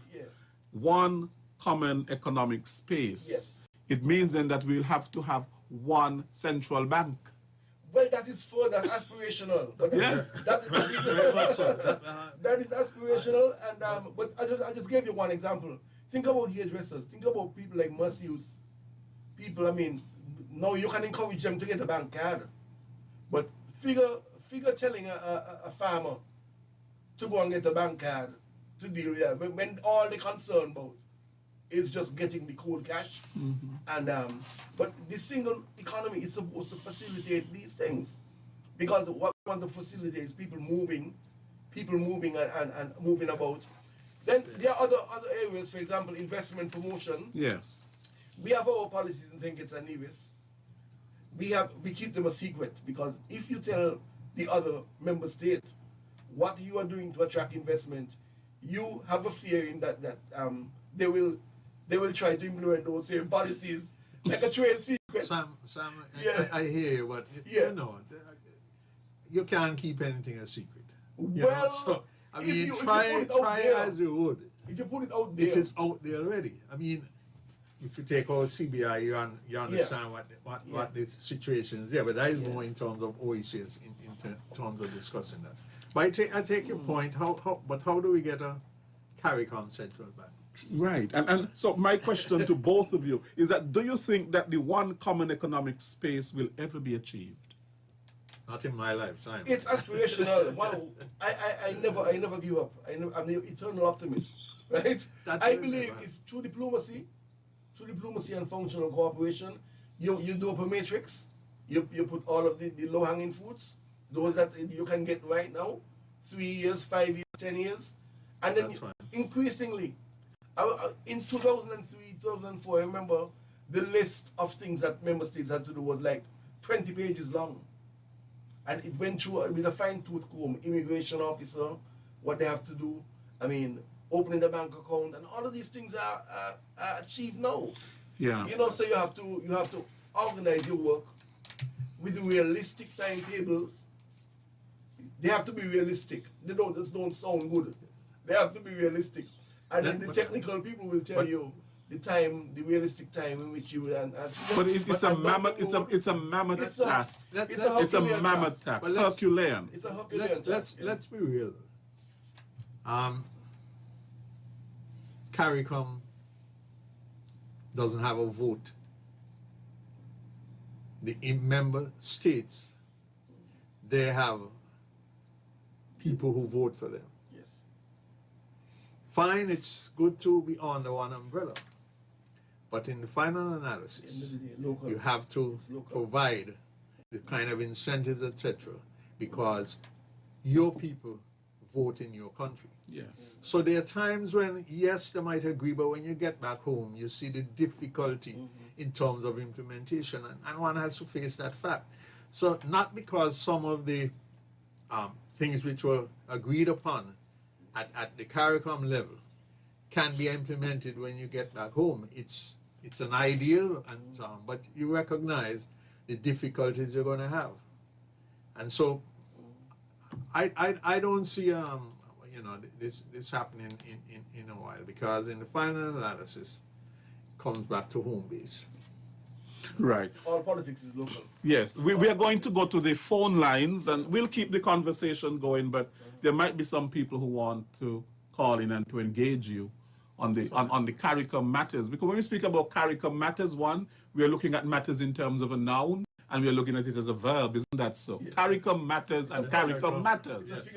A: one common economic space, it means then that we'll have to have one central bank.
C: Well, that is further aspirational.
A: Yes.
C: That is aspirational, and but I just gave you one example. Think about hairdressers. Think about people like Mercius. People, I mean, now you can encourage them to get a bank card, but figure telling a farmer to go and get a bank card to deal with that when all the concern about is just getting the cold cash. And but the single economy is supposed to facilitate these things, because what we want to facilitate is people moving and moving about. Then there are other areas, for example, investment promotion.
A: Yes.
C: We have our policies in St Kitts and Nevis. We keep them a secret, because if you tell the other member state what you are doing to attract investment, you have a fear in that they will try to implement those same policies like a trade secret.
B: Sam, I hear you, but you know, you can't keep anything a secret.
C: Well,
B: so, I mean,
C: if you
B: try
C: put it out there,
B: as you would.
C: If you put it out there,
B: it is out there already. I mean, if you take our CBI, you understand what the situation is there, but that is more in terms of OECs, in terms of discussing that. But I take your point. But how do we get a CARICOM central bank?
A: Right, and so my question to both of you is that, do you think that the one common economic space will ever be achieved?
B: Not in my lifetime.
C: it's aspirational. Well, I never give up. I'm the eternal optimist, right? I believe if through diplomacy and functional cooperation, you do up a matrix, you put all of the low-hanging fruits, those that you can get right now, 3 years, 5 years, 10 years, and then increasingly, in 2003, 2004, I remember the list of things that member states had to do was like 20 pages long. And it went through with a fine-tooth comb, immigration officer, what they have to do, I mean, opening the bank account, and all of these things are achieved now.
A: Yeah.
C: You know, so you have to organize your work with realistic timetables. They have to be realistic. They don't sound good. They have to be realistic. And then the technical people will tell you the realistic time in which you will.
A: But it's a mammoth task. It's a mammoth task. Herculean.
C: It's a Herculean task.
B: Let's be real. CARICOM doesn't have a vote. The member states, they have people who vote for them.
C: Yes.
B: Fine, it's good to be under one umbrella. But in the final analysis, you have to provide the kind of incentives, etc., because your people vote in your country.
A: Yes.
B: So there are times when, yes, they might agree, but when you get back home, you see the difficulty in terms of implementation, and one has to face that fact. So not because some of the things which were agreed upon at the CARICOM level can be implemented when you get back home. It's an ideal, and but you recognize the difficulties you're going to have, and so I don't see this happening in a while, because in the final analysis it comes back to home base.
A: Right.
C: All politics is local.
A: Yes, we are going to go to the phone lines, and we'll keep the conversation going, but there might be some people who want to call in and to engage you on the CARICOM matters. Because when we speak about CARICOM matters, we are looking at matters in terms of a noun, and we are looking at it as a verb, isn't that so? Yes. CARICOM matters and CARICOM matters.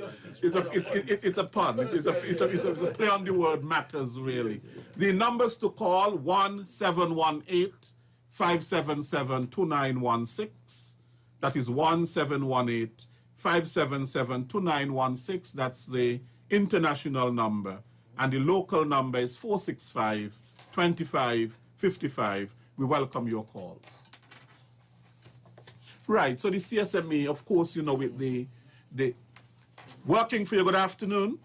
A: It's a pun. It's a play on the word matters, really. The numbers to call: 1-718-577-2916. That is 1-718-577-2916. That's the international number. And the local number is 465-2555. We welcome your calls. Right, so the CSME, of course, with the working for you. Good afternoon.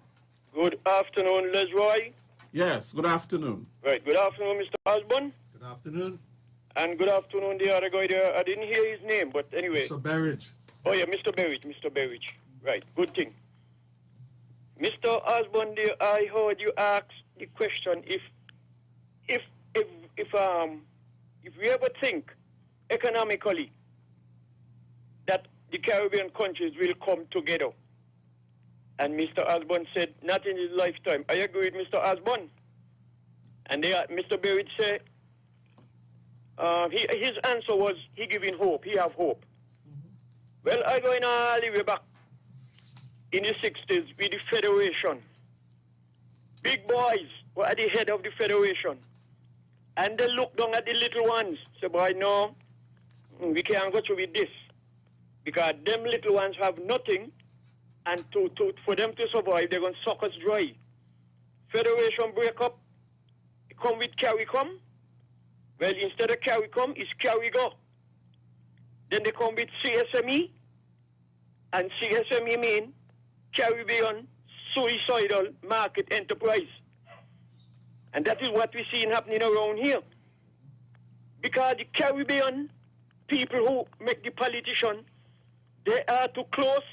D: Good afternoon, Lesroy.
A: Yes, good afternoon.
D: Right, good afternoon, Mr. Osborne.
B: Good afternoon.
D: And good afternoon, the other guy there. I didn't hear his name, but anyway.
B: Mr. Berridge.
D: Oh, yeah, Mr. Berridge. Right, good thing. Mr. Osborne, there, I heard you ask the question if we ever think economically that the Caribbean countries will come together. And Mr. Osborne said, not in his lifetime. I agree with Mr. Osborne. And Mr. Berridge said, his answer was, he giving hope, he have hope. Well, I go in all the way back in the 60s with the Federation. Big boys were at the head of the Federation. And they look down at the little ones. Say, boy, no, we can't go through with this. Because them little ones have nothing. And for them to survive, they're going to suck us dry. Federation break up. Come with CARICOM. Well, instead of CARICOM, it's CARIGO. Then they come with CSME. And CSME mean Caribbean Suicidal Market Enterprise. And that is what we're seeing happening around here. Because the Caribbean people who make the politician, they are too close,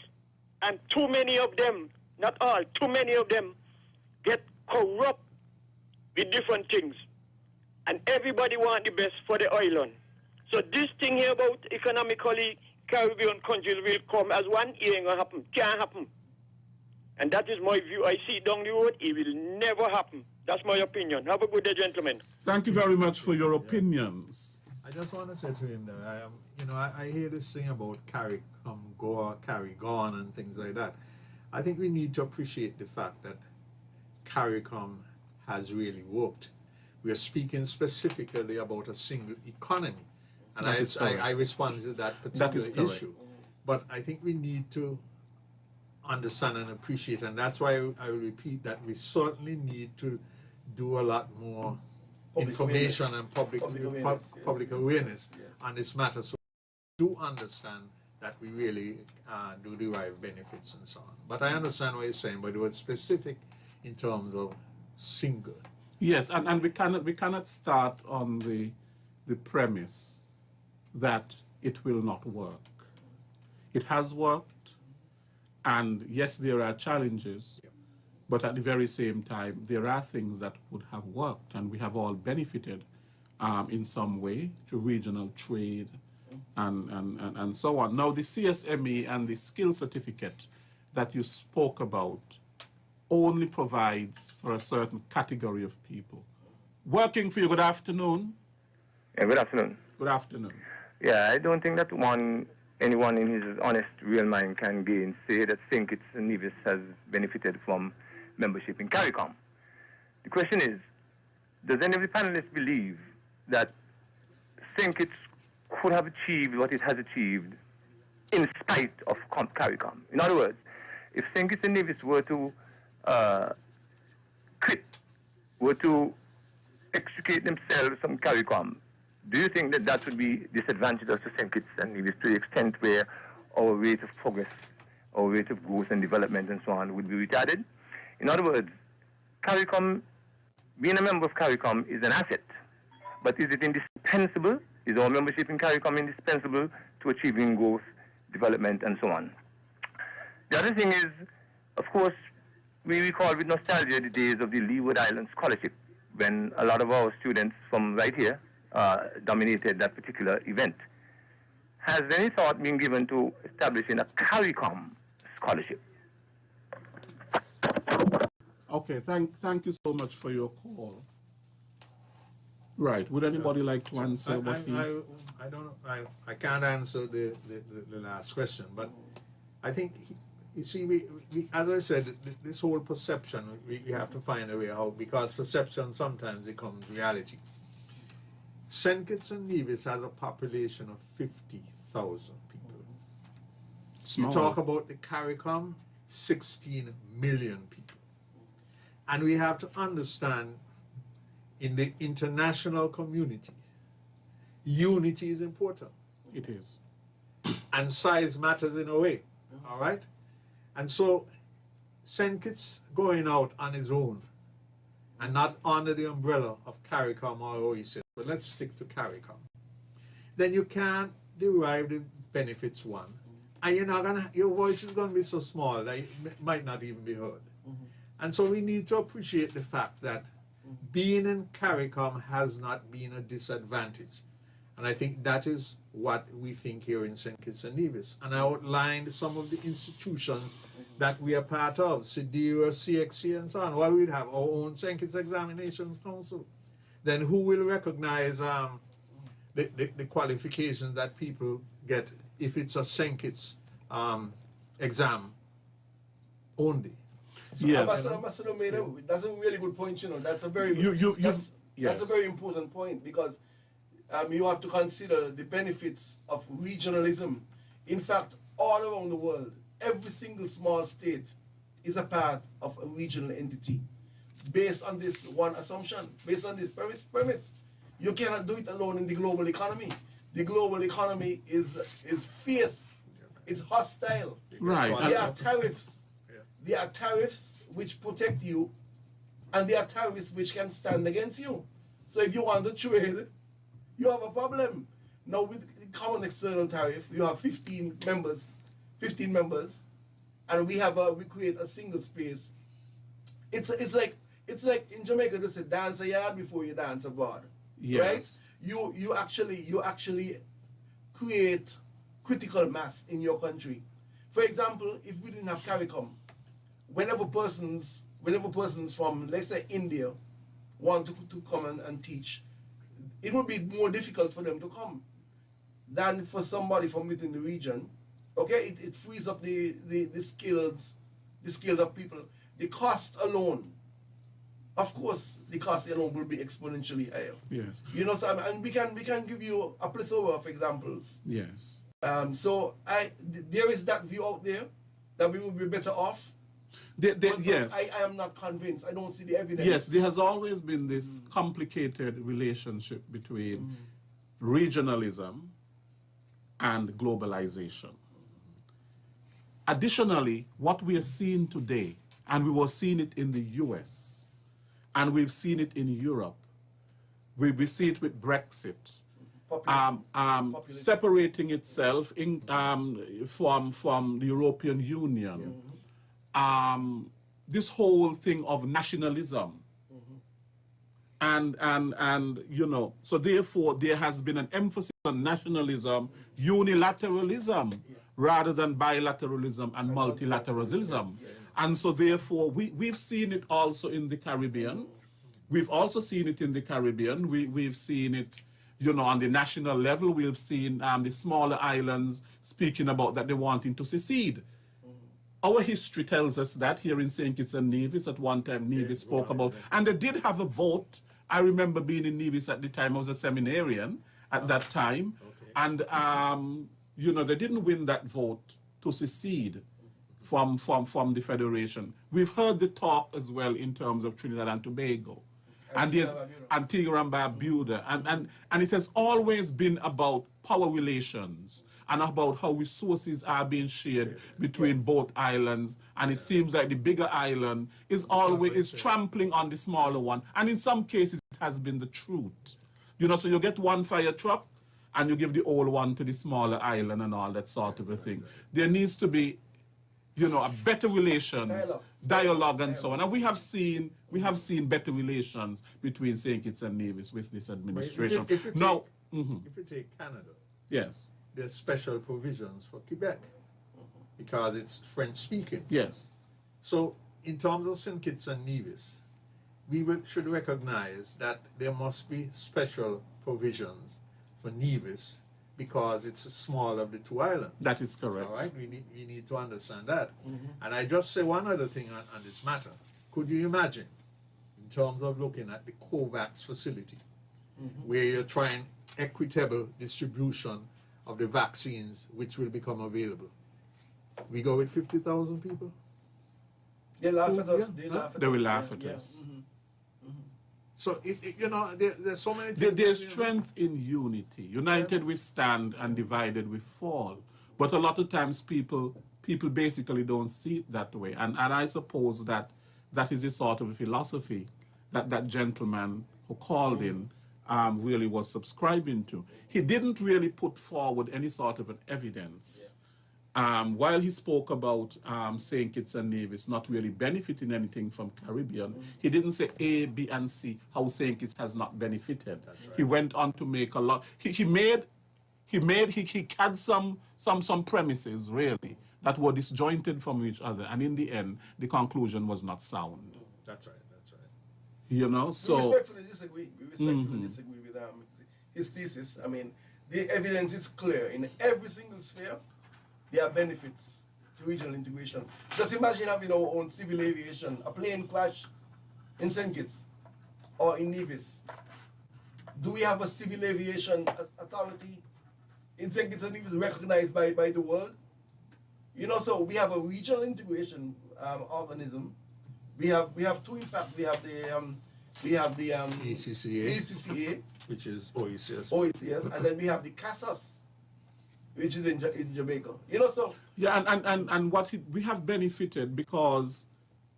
D: and too many of them, not all, too many of them get corrupt with different things. And everybody want the best for the island. So this thing here about economically Caribbean countries will come as one, it ain't gonna happen. Can't happen. And that is my view. I see it down the road, it will never happen. That's my opinion. Have a good day, gentlemen.
A: Thank you very much for your opinions.
B: I just want to say to him that I hear this thing about carry gone and things like that. I think we need to appreciate the fact that CARICOM has really worked. We are speaking specifically about a single economy, and I respond to that particular issue. But I think we need to understand and appreciate, and that's why I repeat that we certainly need to do a lot more information and public awareness on this matter, so we do understand that we really do derive benefits and so on. But I understand what you're saying, but it was specific in terms of single.
A: Yes, and we cannot start on the premise that it will not work. It has worked, and yes, there are challenges, but at the very same time, there are things that would have worked, and we have all benefited in some way through regional trade and so on. Now, the CSME and the skill certificate that you spoke about only provides for a certain category of people. Working for you, good afternoon.
E: Yeah, good afternoon.
A: Good afternoon.
E: Yeah, I don't think that anyone in his honest, real mind can say that St Kitts and Nevis has benefited from membership in CARICOM. The question is, does any of the panelists believe that St Kitts could have achieved what it has achieved in spite of CARICOM? In other words, if St Kitts and Nevis were to were to extricate themselves from CARICOM, do you think that that would be disadvantageous to St Kitts and Nevis to the extent where our rate of progress, our rate of growth and development and so on would be retarded? In other words, CARICOM, being a member of CARICOM is an asset, but is it indispensable? Is our membership in CARICOM indispensable to achieving growth, development, and so on? The other thing is, of course, we recall with nostalgia the days of the Leeward Island Scholarship, when a lot of our students from right here dominated that particular event. Has any thought been given to establishing a CARICOM scholarship?
A: Okay, thank you so much for your call. Right, would anybody like to answer
B: I don't know, I can't answer the last question, but I think, you see, we as I said, this whole perception, we have to find a way how, because perception sometimes becomes reality. St Kitts and Nevis has a population of 50,000 people.
A: Small.
B: You talk about the CARICOM, 16 million people. And we have to understand, in the international community, unity is important.
A: It is.
B: And size matters in a way, all right? And so St Kitts going out on its own and not under the umbrella of CARICOM or OECD, but let's stick to CARICOM, then you can't derive the benefits, one. And your voice is gonna be so small that it might not even be heard. And so we need to appreciate the fact that being in CARICOM has not been a disadvantage. And I think that is what we think here in St Kitts and Nevis. And I outlined some of the institutions that we are part of, CDERA, CXC, and so on. Well, we'd have our own St Kitts Examinations Council. Then who will recognize the qualifications that people get if it's a St Kitts exam only?
C: So
A: Yes.
C: Ambassador made that's a really good point, you know. That's a very that's a very important point, because you have to consider the benefits of regionalism. In fact, all around the world, every single small state is a part of a regional entity. Based on this one assumption, based on this premise, you cannot do it alone in the global economy. The global economy is fierce, it's hostile.
A: Right.
C: There are tariffs. There are tariffs which protect you, and there are tariffs which can stand against you. So if you want to trade, you have a problem. Now with the common external tariff, you have 15 members, and we create a single space. It's like in Jamaica they say dance a yard before you dance abroad.
A: Yes.
C: Right? You actually create critical mass in your country. For example, if we didn't have CARICOM, whenever persons from, let's say, India want to come and teach, it would be more difficult for them to come than for somebody from within the region. Okay, it frees up the skills of people. The cost alone, of course, the cost alone will be exponentially higher.
A: Yes.
C: You know, so, and we can give you a plethora of examples.
A: Yes.
C: So there is that view out there that we will be better off.
A: Yes.
C: I am not convinced. I don't see the evidence.
A: Yes, there has always been this complicated relationship between regionalism and globalization. Additionally, what we are seeing today, and we were seeing it in the US, and we've seen it in Europe, we see it with Brexit, separating itself from the European Union. This whole thing of nationalism, and you know, so therefore there has been an emphasis on nationalism, unilateralism, rather than bilateralism and multilateralism. And so therefore we've seen it also in the Caribbean. We've also seen it in the Caribbean. We've seen it, you know, on the national level. We've seen the smaller islands speaking about that they're wanting to secede. Our history tells us that here in St Kitts and Nevis, at one time, Nevis spoke about, and they did have a vote. I remember being in Nevis at the time. I was a seminarian at that time. And, you know, they didn't win that vote to secede from the Federation. We've heard the talk as well in terms of Trinidad and Tobago. And there's Antigua and Barbuda. And it has always been about power relations and about how resources are being shared between both islands. And it seems like the bigger island is always trampling on the smaller one. And in some cases, it has been the truth. You know, so you get one fire truck and you give the old one to the smaller island and all that sort of a thing. There needs to be, you know, a better relations, dialogue and so on. And we have seen better relations between St. Kitts and Nevis with this administration.
B: If you take Canada,
A: yes,
B: there's special provisions for Quebec because it's French speaking.
A: Yes.
B: So in terms of St. Kitts and Nevis, we should recognize that there must be special provisions for Nevis because it's the small of the two islands.
A: That is correct.
B: All right, we need to understand that. And I just say one other thing on this matter. Could you imagine, in terms of looking at the COVAX facility, where you're trying equitable distribution of the vaccines which will become available? We go with 50,000 people?
C: They laugh at us.
B: Yeah.
A: They will laugh at us.
B: So, you know, there's so many things.
A: There's strength in unity. United we stand and divided we fall. But a lot of times people people basically don't see it that way. And I suppose that that is the sort of philosophy that that gentleman who called in really was subscribing to. He didn't really put forward any sort of an evidence. While he spoke about St Kitts and Nevis not really benefiting anything from Caribbean, he didn't say A, B, and C, how St Kitts has not benefited.
B: Right.
A: He went on to make a lot. He had some premises, really, that were disjointed from each other. And in the end, the conclusion was not sound.
B: That's right. That's right.
A: You know, so...
C: We respectfully disagree. We respectfully disagree with his thesis. I mean, the evidence is clear. In every single sphere, there are benefits to regional integration. Just imagine having our own civil aviation, a plane crash in St. Kitts or in Nevis. Do we have a civil aviation authority in St. Kitts and Nevis recognized by the world? You know, so we have a regional integration organism. We have two, in fact. We have the ECCA,
B: which is
C: OECS, and then we have the CASAS, which is in Jamaica. You know, so
A: yeah, and we have benefited because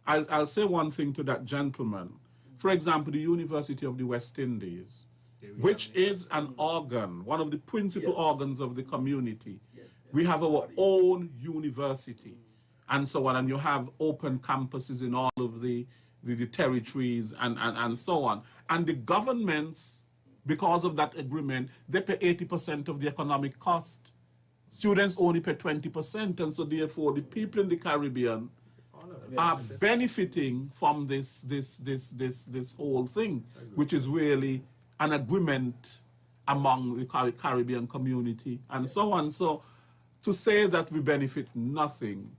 A: I'll say one thing to that gentleman. For example, the University of the West Indies, which is an organ, one of the principal organs of the community. We have our own university and so on, and you have open campuses in all of the territories and so on. And the governments, because of that agreement, they pay 80% of the economic cost. Students only pay 20%, and so therefore the people in the Caribbean are benefiting from this whole thing, which is really an agreement among the Caribbean community and so on. So to say that we benefit nothing,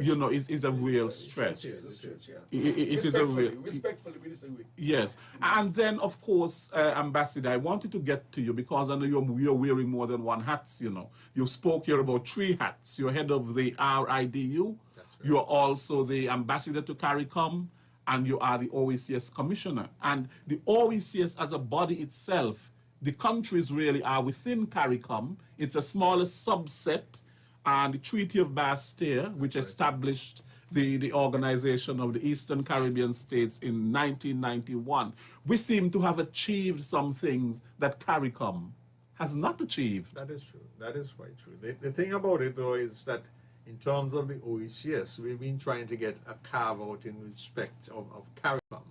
A: you know, is a real stress. It is a real...
C: Respectfully, we disagree.
A: Yes. And then, of course, Ambassador, I wanted to get to you because I know you're wearing more than one hats, you know. You spoke here about 3 hats. You're head of the RIDU. That's right. You're also the ambassador to CARICOM, and you are the OECS commissioner. And the OECS as a body itself, the countries really are within CARICOM. It's a smaller subset. And the Treaty of Bastille, which established the Organization of the Eastern Caribbean States in 1991, we seem to have achieved some things that CARICOM has not achieved.
B: That is true. That is quite true. The thing about it, though, is that in terms of the OECS, we've been trying to get a carve-out in respect of CARICOM.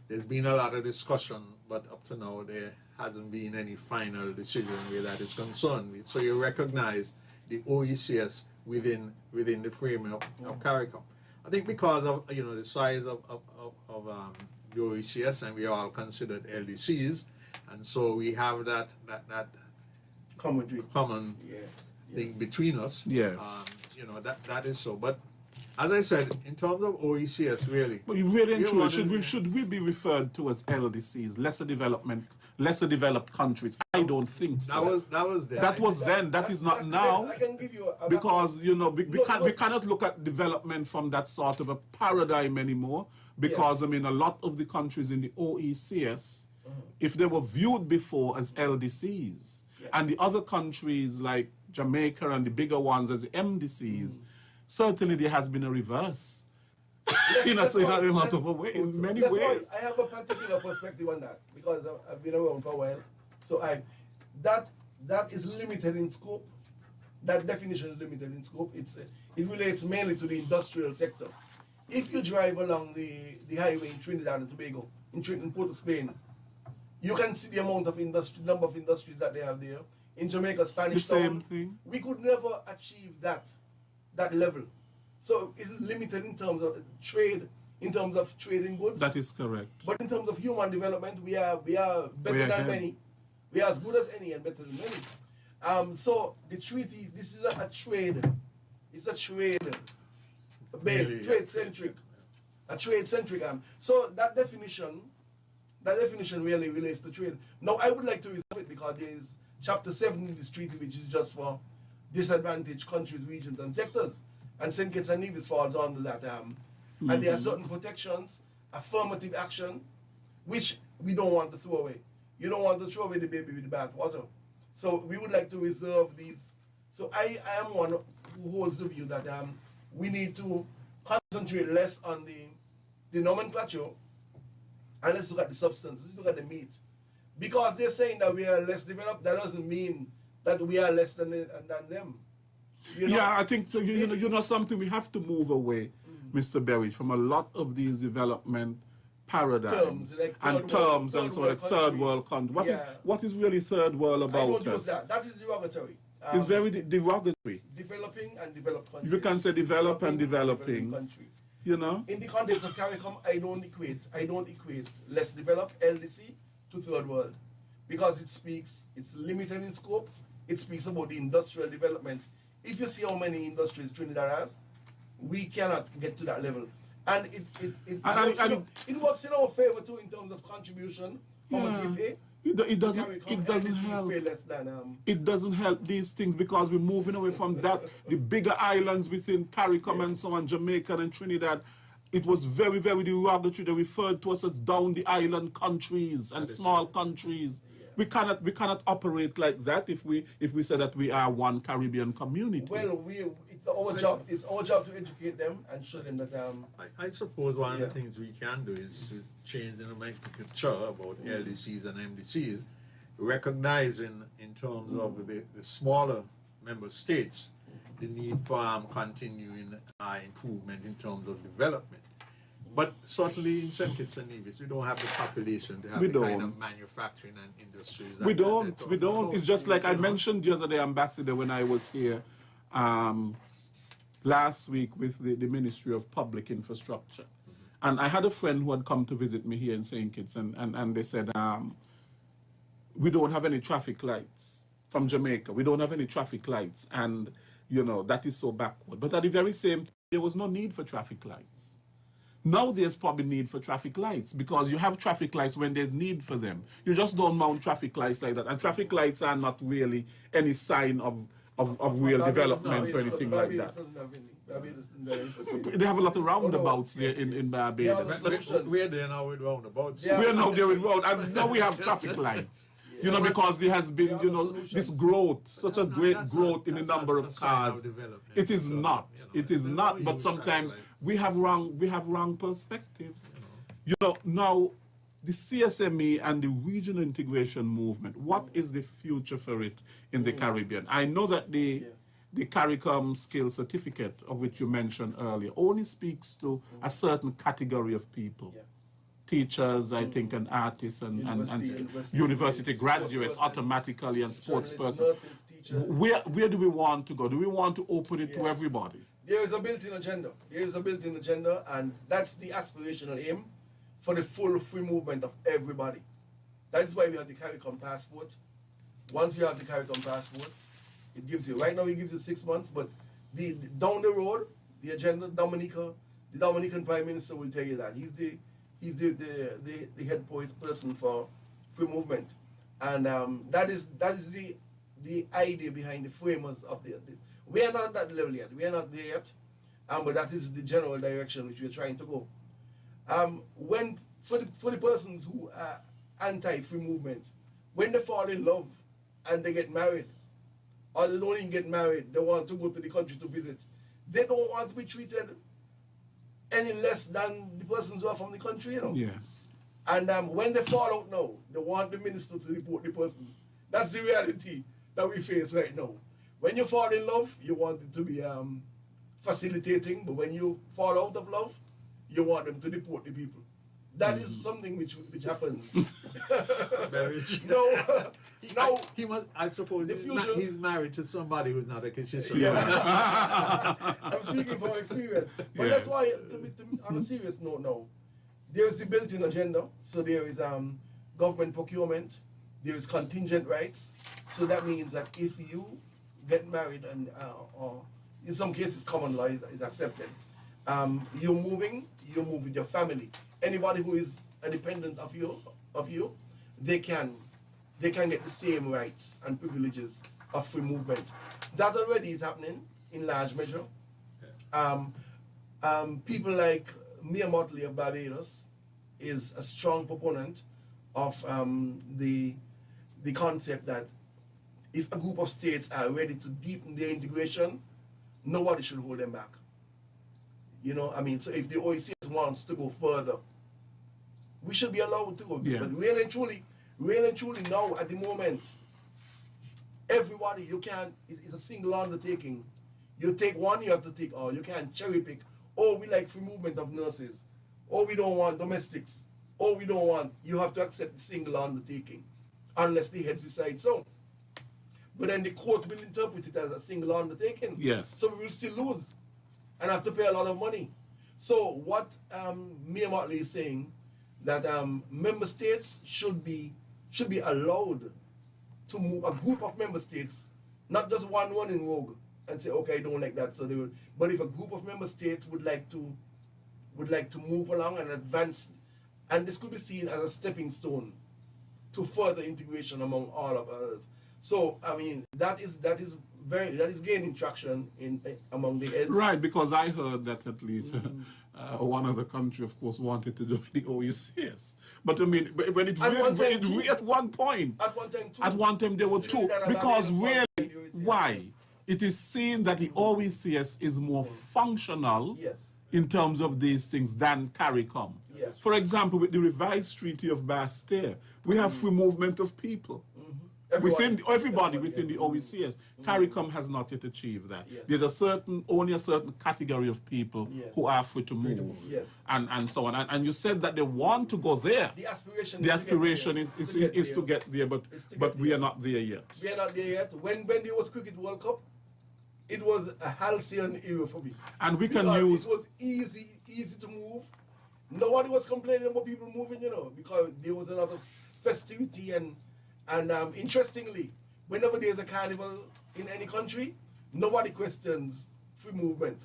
B: There's been a lot of discussion, but up to now, there hasn't been any final decision where that is concerned. So you recognize the OECS within the framework of CARICOM. I think because of the size of the OECS, and we are all considered LDCs, and so we have that common thing between us.
A: Yes.
B: That is so. But as I said, in terms of OECS, really.
A: But really and truly, should we be referred to as LDCs, lesser developed countries? I don't think so.
B: That was then.
A: That was then. That is not now.
C: I can give you
A: because we cannot look at development from that sort of a paradigm anymore. Because I mean, a lot of the countries in the OECS, if they were viewed before as LDCs, and the other countries like Jamaica and the bigger ones as the MDCs, certainly there has been a reverse. In many ways.
C: I have a particular perspective on that because I've been around for a while. So that is limited in scope. That definition is limited in scope. It relates mainly to the industrial sector. If you drive along the highway in Trinidad and Tobago, in Port of Spain, you can see the amount of number of industries that they have there. In Jamaica, Spanish Town,
A: same thing.
C: We could never achieve that level. So it's limited in terms of trade, in terms of trading goods.
A: That is correct.
C: But in terms of human development, we are better than many. We are as good as any and better than many. So the treaty, this is a trade. It's a trade based, really, trade-centric. A trade-centric. So that definition really relates to trade. Now I would like to reserve it because there is Chapter 7 in this treaty, which is just for disadvantaged countries, regions, and sectors. And St. Kitts and Nevis falls under that. And there are certain protections, affirmative action, which we don't want to throw away. You don't want to throw away the baby with the bathwater. So we would like to reserve these. So I am one who holds the view that we need to concentrate less on the nomenclature and let's look at the substance, let's look at the meat. Because they're saying that we are less developed, that doesn't mean that we are less than them. You know?
A: Yeah, I think you know something. We have to move away, Mr. Berry, from a lot of these development paradigms terms and so like third world country. What is really third world about
C: I don't
A: us?
C: use that. That is derogatory.
A: It's very derogatory.
C: Developing and developed countries.
A: You can say develop and developing.
C: Country.
A: You know.
C: In the context of CARICOM, I don't equate less developed LDC to third world, because it's limited in scope. It speaks about the industrial development. If you see how many industries Trinidad has, we cannot get to that level. And it works in our favor too in terms of contribution. How much we pay.
A: It doesn't help. It doesn't help these things because we're moving away from that. The bigger islands within CARICOM and so on, Jamaica and Trinidad, it was very, very derogatory. They referred to us as down the island countries and small countries. We cannot operate like that if we say that we are one Caribbean community.
C: Well, it's our job. It's our job to educate them and show them that.
B: I suppose one of the things we can do is to change the nomenclature about LDCs and MDCs, recognizing in terms of the smaller member states the need for continuing improvement in terms of development. But certainly in St Kitts and Nevis, we don't have the population to have the kind of manufacturing and industries.
A: We don't. It's just like I mentioned the other day, Ambassador, when I was here last week with the Ministry of Public Infrastructure. And I had a friend who had come to visit me here in St. Kitts, and they said, we don't have any traffic lights from Jamaica. We don't have any traffic lights. And, you know, that is so backward. But at the very same time, there was no need for traffic lights. Now there's probably need for traffic lights because you have traffic lights when there's need for them. You just don't mount traffic lights like that. And traffic lights are not really any sign of real development or anything like that. They have a lot of roundabouts there in Barbados.
B: We're there now with roundabouts.
A: We're now there with roundabouts. And now we have traffic lights. You know, because there has been, you know, this growth, such a great growth in the number of cars. It is not. It is not. But sometimes we have wrong perspectives. You know, now the CSME and the regional integration movement, what is the future for it in the Caribbean? I know that the CARICOM skill certificate, of which you mentioned earlier, only speaks to a certain category of people. Teachers, I think, and artists and university graduates automatically and sports persons. Where do we want to go? Do we want to open it to everybody?
C: There is a built-in agenda. There is a built-in agenda, and that's the aspirational aim for the full free movement of everybody. That is why we have the CARICOM passport. Once you have the CARICOM passport, it gives you, right now it gives you 6 months, but down the road, the agenda, the Dominican Prime Minister will tell you that. He's the head person for free movement, and that is the idea behind the framers of this. We are not at that level yet. We are not there yet, but that is the general direction which we are trying to go. When for the persons who are anti-free movement, when they fall in love and they get married, or they don't even get married, they want to go to the country to visit. They don't want to be treated any less than the persons who are from the country, you know.
A: Yes.
C: And when they fall out now, they want the minister to report the person. That's the reality that we face right now. When you fall in love, you want it to be facilitating, but when you fall out of love, you want them to deport the people. That is something which happens. No,
B: I suppose he's married to somebody who's not a Kishishon.
C: I'm speaking from experience. But that's why, on a serious note now, there is the built-in agenda. So there is government procurement, there is contingent rights. So that means that if you get married and or in some cases common law is accepted, you move with your family. Anybody who is a dependent of you, they can get the same rights and privileges of free movement. That already is happening in large measure. People like Mia Motley of Barbados is a strong proponent of the concept that if a group of states are ready to deepen their integration, nobody should hold them back. You know, I mean, so if the OECS wants to go further, we should be allowed to go.
A: Yes.
C: But really and truly now, at the moment, everybody, you can't, it's a single undertaking. You take one, you have to take all. You can't cherry pick. Oh, we like free movement of nurses. Oh, we don't want domestics. Oh, we don't want, you have to accept the single undertaking, unless the heads decide so. But then the court will interpret it as a single undertaking.
A: Yes.
C: So we will still lose and have to pay a lot of money. So what Mayor Motley is saying, that member states should be allowed to move, a group of member states, not just one in rogue and say, okay, I don't like that. So they will, but if a group of member states would like to move along and advance, and this could be seen as a stepping stone to further integration among all of others. So I mean, that is gaining traction among the heads.
A: Right, because I heard that at least one other country, of course, wanted to do the OECS. But I mean, when it really, at one point, at one time there were two. Because really, why? It is seen that the OECS is more functional in terms of these things than CARICOM.
C: Yes.
A: For example, with the revised Treaty of Bastille, we have free movement of people. Everybody within the OECS. CARICOM has not yet achieved that.
C: Yes.
A: There's only a certain category of people who are free to move.
C: Yes.
A: And so on. And you said that they want to go there.
C: The
A: aspiration is to get there, but we are not there yet.
C: We are not there yet. When there was Cricket World Cup, it was a halcyon era for me.
A: And we can
C: use... It was easy to move. Nobody was complaining about people moving, you know, because there was a lot of festivity and interestingly, whenever there's a carnival in any country, nobody questions free movement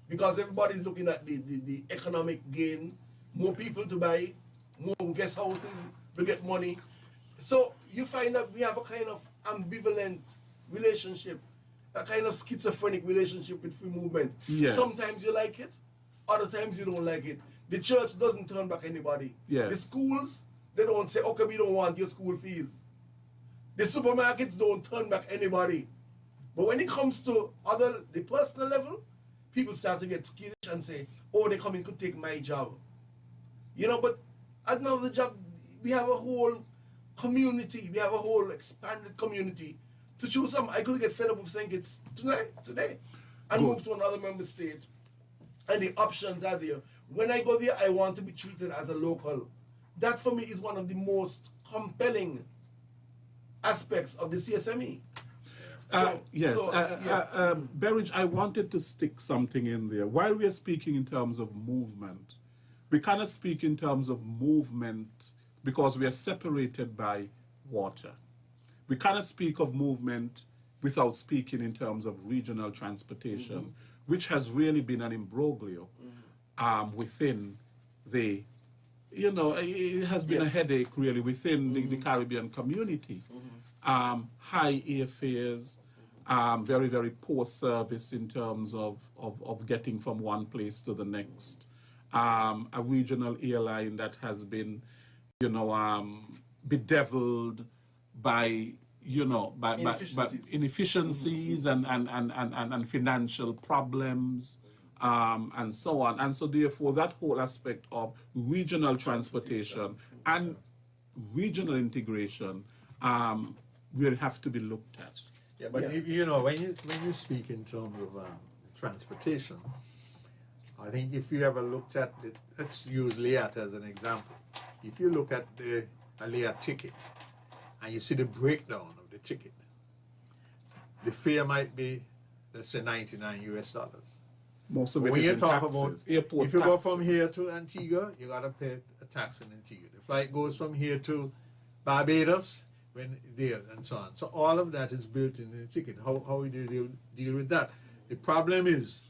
C: because everybody's looking at the economic gain, more people to buy, more guest houses to get money. So you find that we have a kind of ambivalent relationship, a kind of schizophrenic relationship with free movement.
A: Yes.
C: Sometimes you like it, other times you don't like it. The church doesn't turn back anybody.
A: Yes.
C: The schools, they don't say, okay, we don't want your school fees. The supermarkets don't turn back anybody. But when it comes to the personal level, people start to get skittish and say, oh, they come in could take my job. You know, but at another job, we have a whole community, we have a whole expanded community to choose some. I could get fed up with St Kitts today, and move to another member state. And the options are there. When I go there, I want to be treated as a local. That for me is one of the most compelling aspects of the CSME.
A: Berridge, I wanted to stick something in there. While we are speaking in terms of movement, we cannot speak in terms of movement because we are separated by water. We cannot speak of movement without speaking in terms of regional transportation, which has really been an imbroglio within the, you know, it has been a headache really within the Caribbean community. High airfares, very, very poor service in terms of getting from one place to the next. A regional airline that has been, you know, bedeviled by, you know, by inefficiencies and financial problems, and so on. And so therefore that whole aspect of regional transportation and regional integration will have to be looked at.
B: Yeah, but you know, when you speak in terms of transportation, I think if you ever looked at it, let's use Liat as an example. If you look at a Liat ticket and you see the breakdown of the ticket, the fare might be, let's say, $99 US.
A: Most of it
B: when
A: is
B: you
A: in
B: talk
A: taxes,
B: about,
A: airport
B: if you go
A: taxes.
B: from here to Antigua, you got to pay a tax in Antigua. The flight goes from here to Barbados, when there, and so on. So all of that is built in the ticket. How do you deal with that? The problem is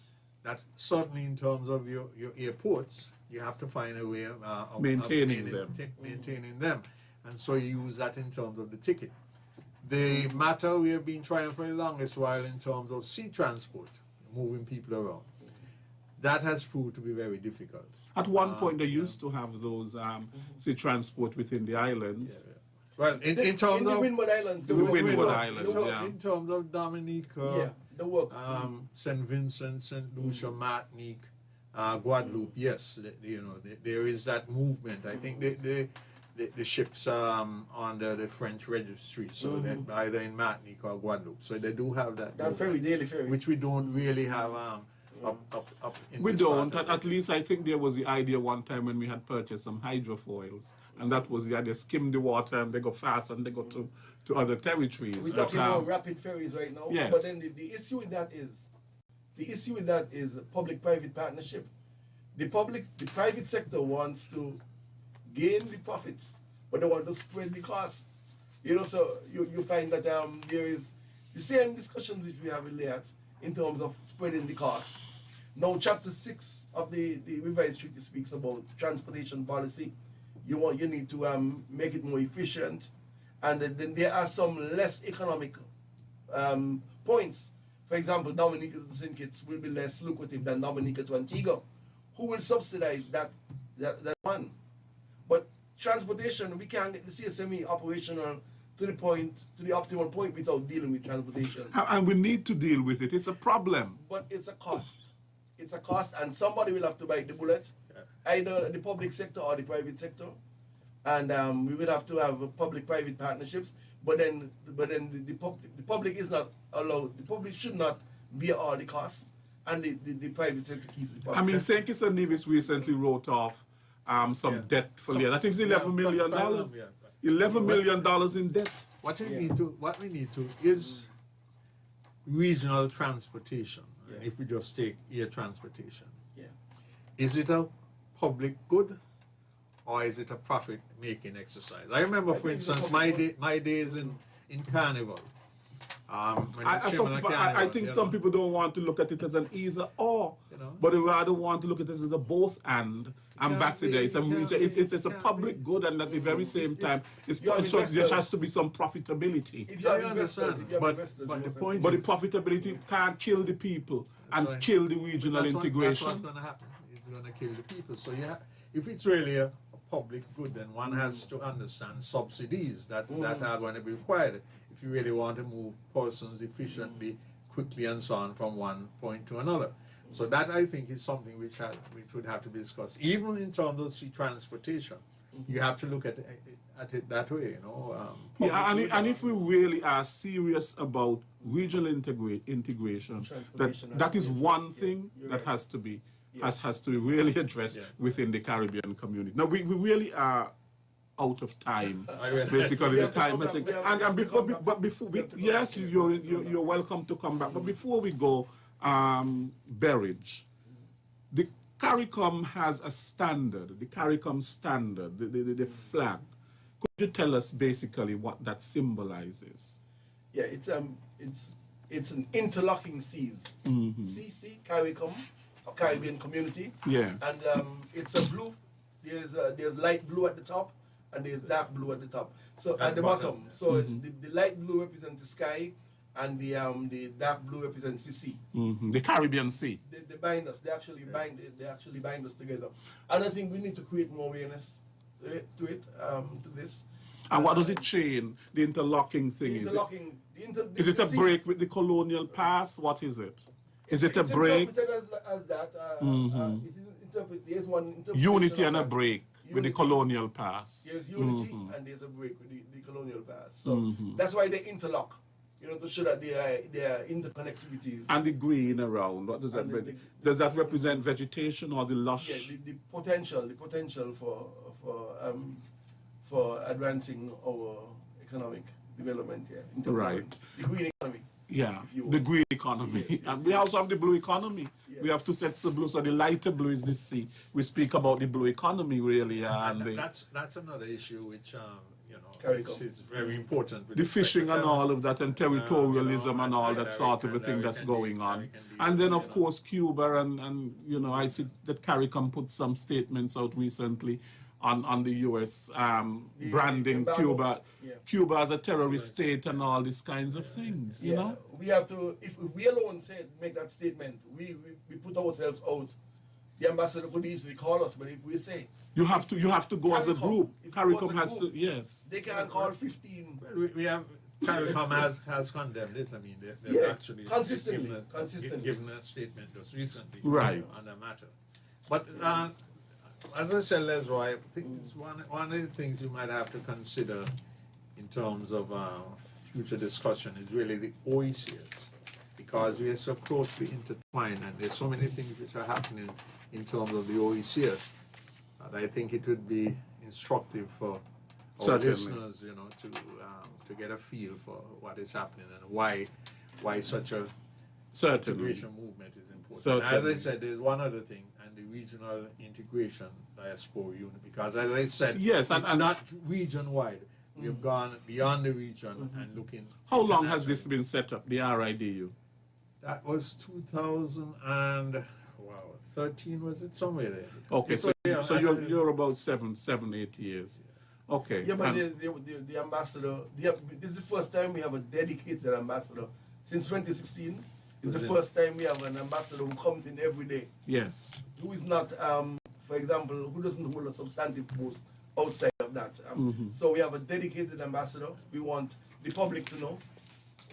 B: that certainly in terms of your airports, you have to find a way of
A: maintaining
B: them. And so you use that in terms of the ticket. The matter we have been trying for the longest while in terms of sea transport, moving people around, that has proved to be very difficult.
A: At one point, they used to have those sea transport within the islands.
B: Well, in terms of
C: the Windward Islands,
A: the Windward Islands,
B: in terms of Dominica,
C: The work.
B: St. Vincent, St. Lucia, Martinique, Guadeloupe. Yes, there is that movement. I think the ships are under the French registry, so they're either in Martinique or Guadeloupe. So they do have that
C: ferry, daily ferry,
B: which we don't really have up in
A: We
B: this
A: don't.
B: part of
A: At least I think there was the idea one time when we had purchased some hydrofoils, and that was the idea: skim the water and they go fast and they go to other territories.
C: We're talking about rapid ferries right now.
A: Yes.
C: But then the issue with that is public-private partnership. The private sector wants to gain the profits, but they want to spread the cost. So you find that there is the same discussion which we have in LEAT in terms of spreading the cost. Now, Chapter 6 of the revised treaty speaks about transportation policy. You need to make it more efficient, and then there are some less economic points. For example, Dominica to St. Kitts will be less lucrative than Dominica to Antigua. Who will subsidize that one? But transportation, we can't get the CSME operational to the optimal point without dealing with transportation.
A: And we need to deal with it. It's a problem.
C: But it's a cost. It's a cost, and somebody will have to bite the bullet, either the public sector or the private sector. And we will have to have public-private partnerships. But then the public is not allowed. The public should not bear all the costs, and the private sector keeps the public.
A: I mean, St. Kitts and Nevis recently wrote off some debt for LEAT. I think it's $11 million. $11 million in debt.
B: What we need to is regional transportation. And if we just take air transportation, is it a public good or is it a profit-making exercise? I remember, for instance, my days in Carnival.
A: I think some people don't want to look at it as an either or, but they rather want to look at it as a both and ambassador. It's a public good, and at the very same time, there has to be some profitability.
C: If you have investors,
B: but the point
A: But the
B: is,
A: profitability can't kill the people and kill the regional integration.
B: That's what's going to happen. It's going to kill the people. So if it's really a public good, then one has to understand subsidies that are going to be required if you really want to move persons efficiently, quickly, and so on from one point to another. So that, I think, is something which would have to be discussed. Even in terms of sea transportation, you have to look at it that way,
A: and if we really are serious about regional integration, that is one thing that has to be really addressed within the Caribbean community. Now, we really are out of time. Basically, the time has but before yes, you're welcome to come back. But before we go, Berridge, the CARICOM has a standard, the CARICOM standard, the flag. Could you tell us basically what that symbolizes?
C: Yeah, it's an interlocking seas. CC, CARICOM, or Caribbean Community.
A: Yes.
C: And it's a blue. There's light blue at the top, and there's dark blue at the top. So at the bottom. So the light blue represents the sky, and the dark blue represents the sea.
A: The Caribbean Sea.
C: They bind us. They actually bind us together. And I think we need to create more awareness to this.
A: And what does it change? The interlocking thing. Is it a break with the colonial past? What is it? Is it a break?
C: It's interpreted as that. There's one interpretation.
A: Unity and a break with the colonial past.
C: There's unity and there's a break with the colonial past. So that's why they interlock, to show that they are interconnectivities.
A: And the green around, what does that mean? Does that represent vegetation or the lush?
C: Yeah, the potential for advancing our economic development here.
A: Right.
C: The green economy.
A: Yeah, the green economy.
C: Yes.
A: And we also have the blue economy.
C: Yes.
A: We have two sets of blue. So the lighter blue is the sea. We speak about the blue economy, really.
B: That's another issue which,
C: which
B: is very important.
A: The fishing and all of that, and territorialism and all that sort of a thing that's going on. And then, of course, Cuba and I see that CARICOM put some statements out recently on the U.S. Branding Cuba. Yeah. Cuba as a terrorist state and all these kinds of things,
C: We have to, if we alone make that statement, we put ourselves out. The ambassador could easily call us, but if we say...
A: You have to go as a group. CARICOM has to, yes.
C: They can call 15.
B: Well, we have CARICOM has condemned it. I mean, they've
C: Yeah,
B: actually
C: consistently.
B: given a statement just recently
A: Right.
B: on the matter. But as I said, Lesroy, I think it's one of the things you might have to consider in terms of future discussion is really the OECS, because we are so closely intertwined and there's so many things which are happening in terms of the OECS that I think it would be instructive for our
A: Certainly.
B: listeners, to get a feel for what is happening and why such a
A: Certainly.
B: integration movement is important.
A: Certainly.
B: As I said, there's one other thing, and the regional integration diaspora unit, because as I said,
A: Yes,
B: it's
A: and-
B: not region-wide. We have gone beyond the region and looking.
A: How long has this
B: internationally.
A: been set up, the RIDU?
B: That was 2013, was it? Somewhere there.
A: Okay,
B: It
A: so,
B: was, yeah,
A: so
B: I-
A: you're about 8 years. Okay.
C: Yeah, but
A: and-
C: the ambassador, this is the first time we have a dedicated ambassador. Since 2016, it's the first time we have an ambassador who comes in every day,
A: yes.
C: who is not, for example, who doesn't hold a substantive post outside of that. So we have a dedicated ambassador. We want the public to know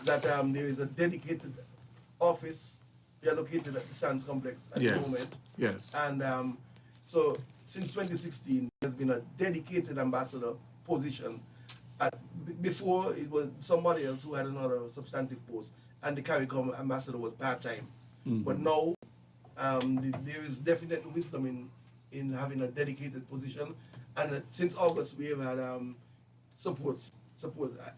C: that there is a dedicated office. They are located at the Sands Complex at the
A: Yes.
C: moment.
A: Yes.
C: And so since 2016, there's been a dedicated ambassador position. Before, it was somebody else who had another substantive post, and the CARICOM ambassador was part-time. But now, there is definite wisdom in having a dedicated position. And since August, we have had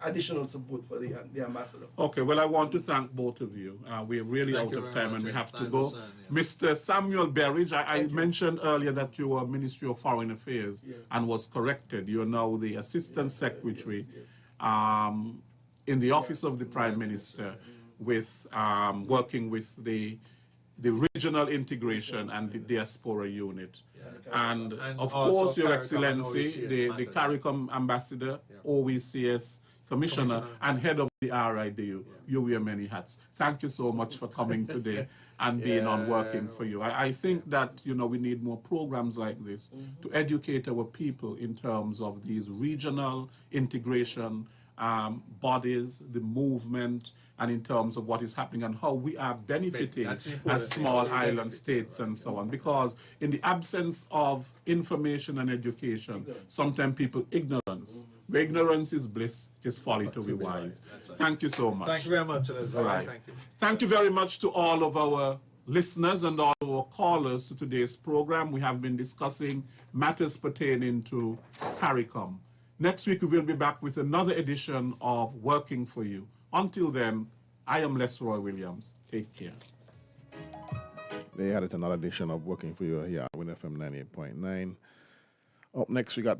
C: additional support for the ambassador.
A: Okay, well, I want to thank both of you. We're really
B: Thank
A: out
B: you
A: of
B: very
A: time
B: much,
A: and we
B: yes.
A: have to
B: I
A: go.
B: understand, yeah.
A: Mr. Samuel Berridge, I mentioned earlier that you were Ministry of Foreign Affairs and was corrected. You are now the Assistant Secretary in the Office of the Prime Minister with working with the regional integration and the diaspora unit. And
B: And
A: of
B: also
A: course, Your
B: CARICOM and
A: Excellency,
B: OECS
A: the
B: matter.
A: CARICOM Ambassador, OECS Commissioner, and Head of the RIDU. You wear many hats. Thank you so much for coming today and being on working for you. I think that, we need more programs like this to educate our people in terms of these regional integration bodies, the movement, and in terms of what is happening and how we are benefiting
B: That's important.
A: as small
B: That's
A: island
B: benefit,
A: states and so on. Because in the absence of information and education, sometimes people ignorance. Where ignorance is bliss, it is folly to be wise.
B: That's right.
A: Thank you so much.
B: Thank you very much, Lesroy.
A: Right.
B: Thank you.
A: Thank you very much to all of our listeners and all our callers to today's program. We have been discussing matters pertaining to CARICOM. Next week, we will be back with another edition of Working for You. Until then, I am Lesroy Williams. Take care.
F: They added another edition of Working for You here at WINN FM 98.9. Up next, we got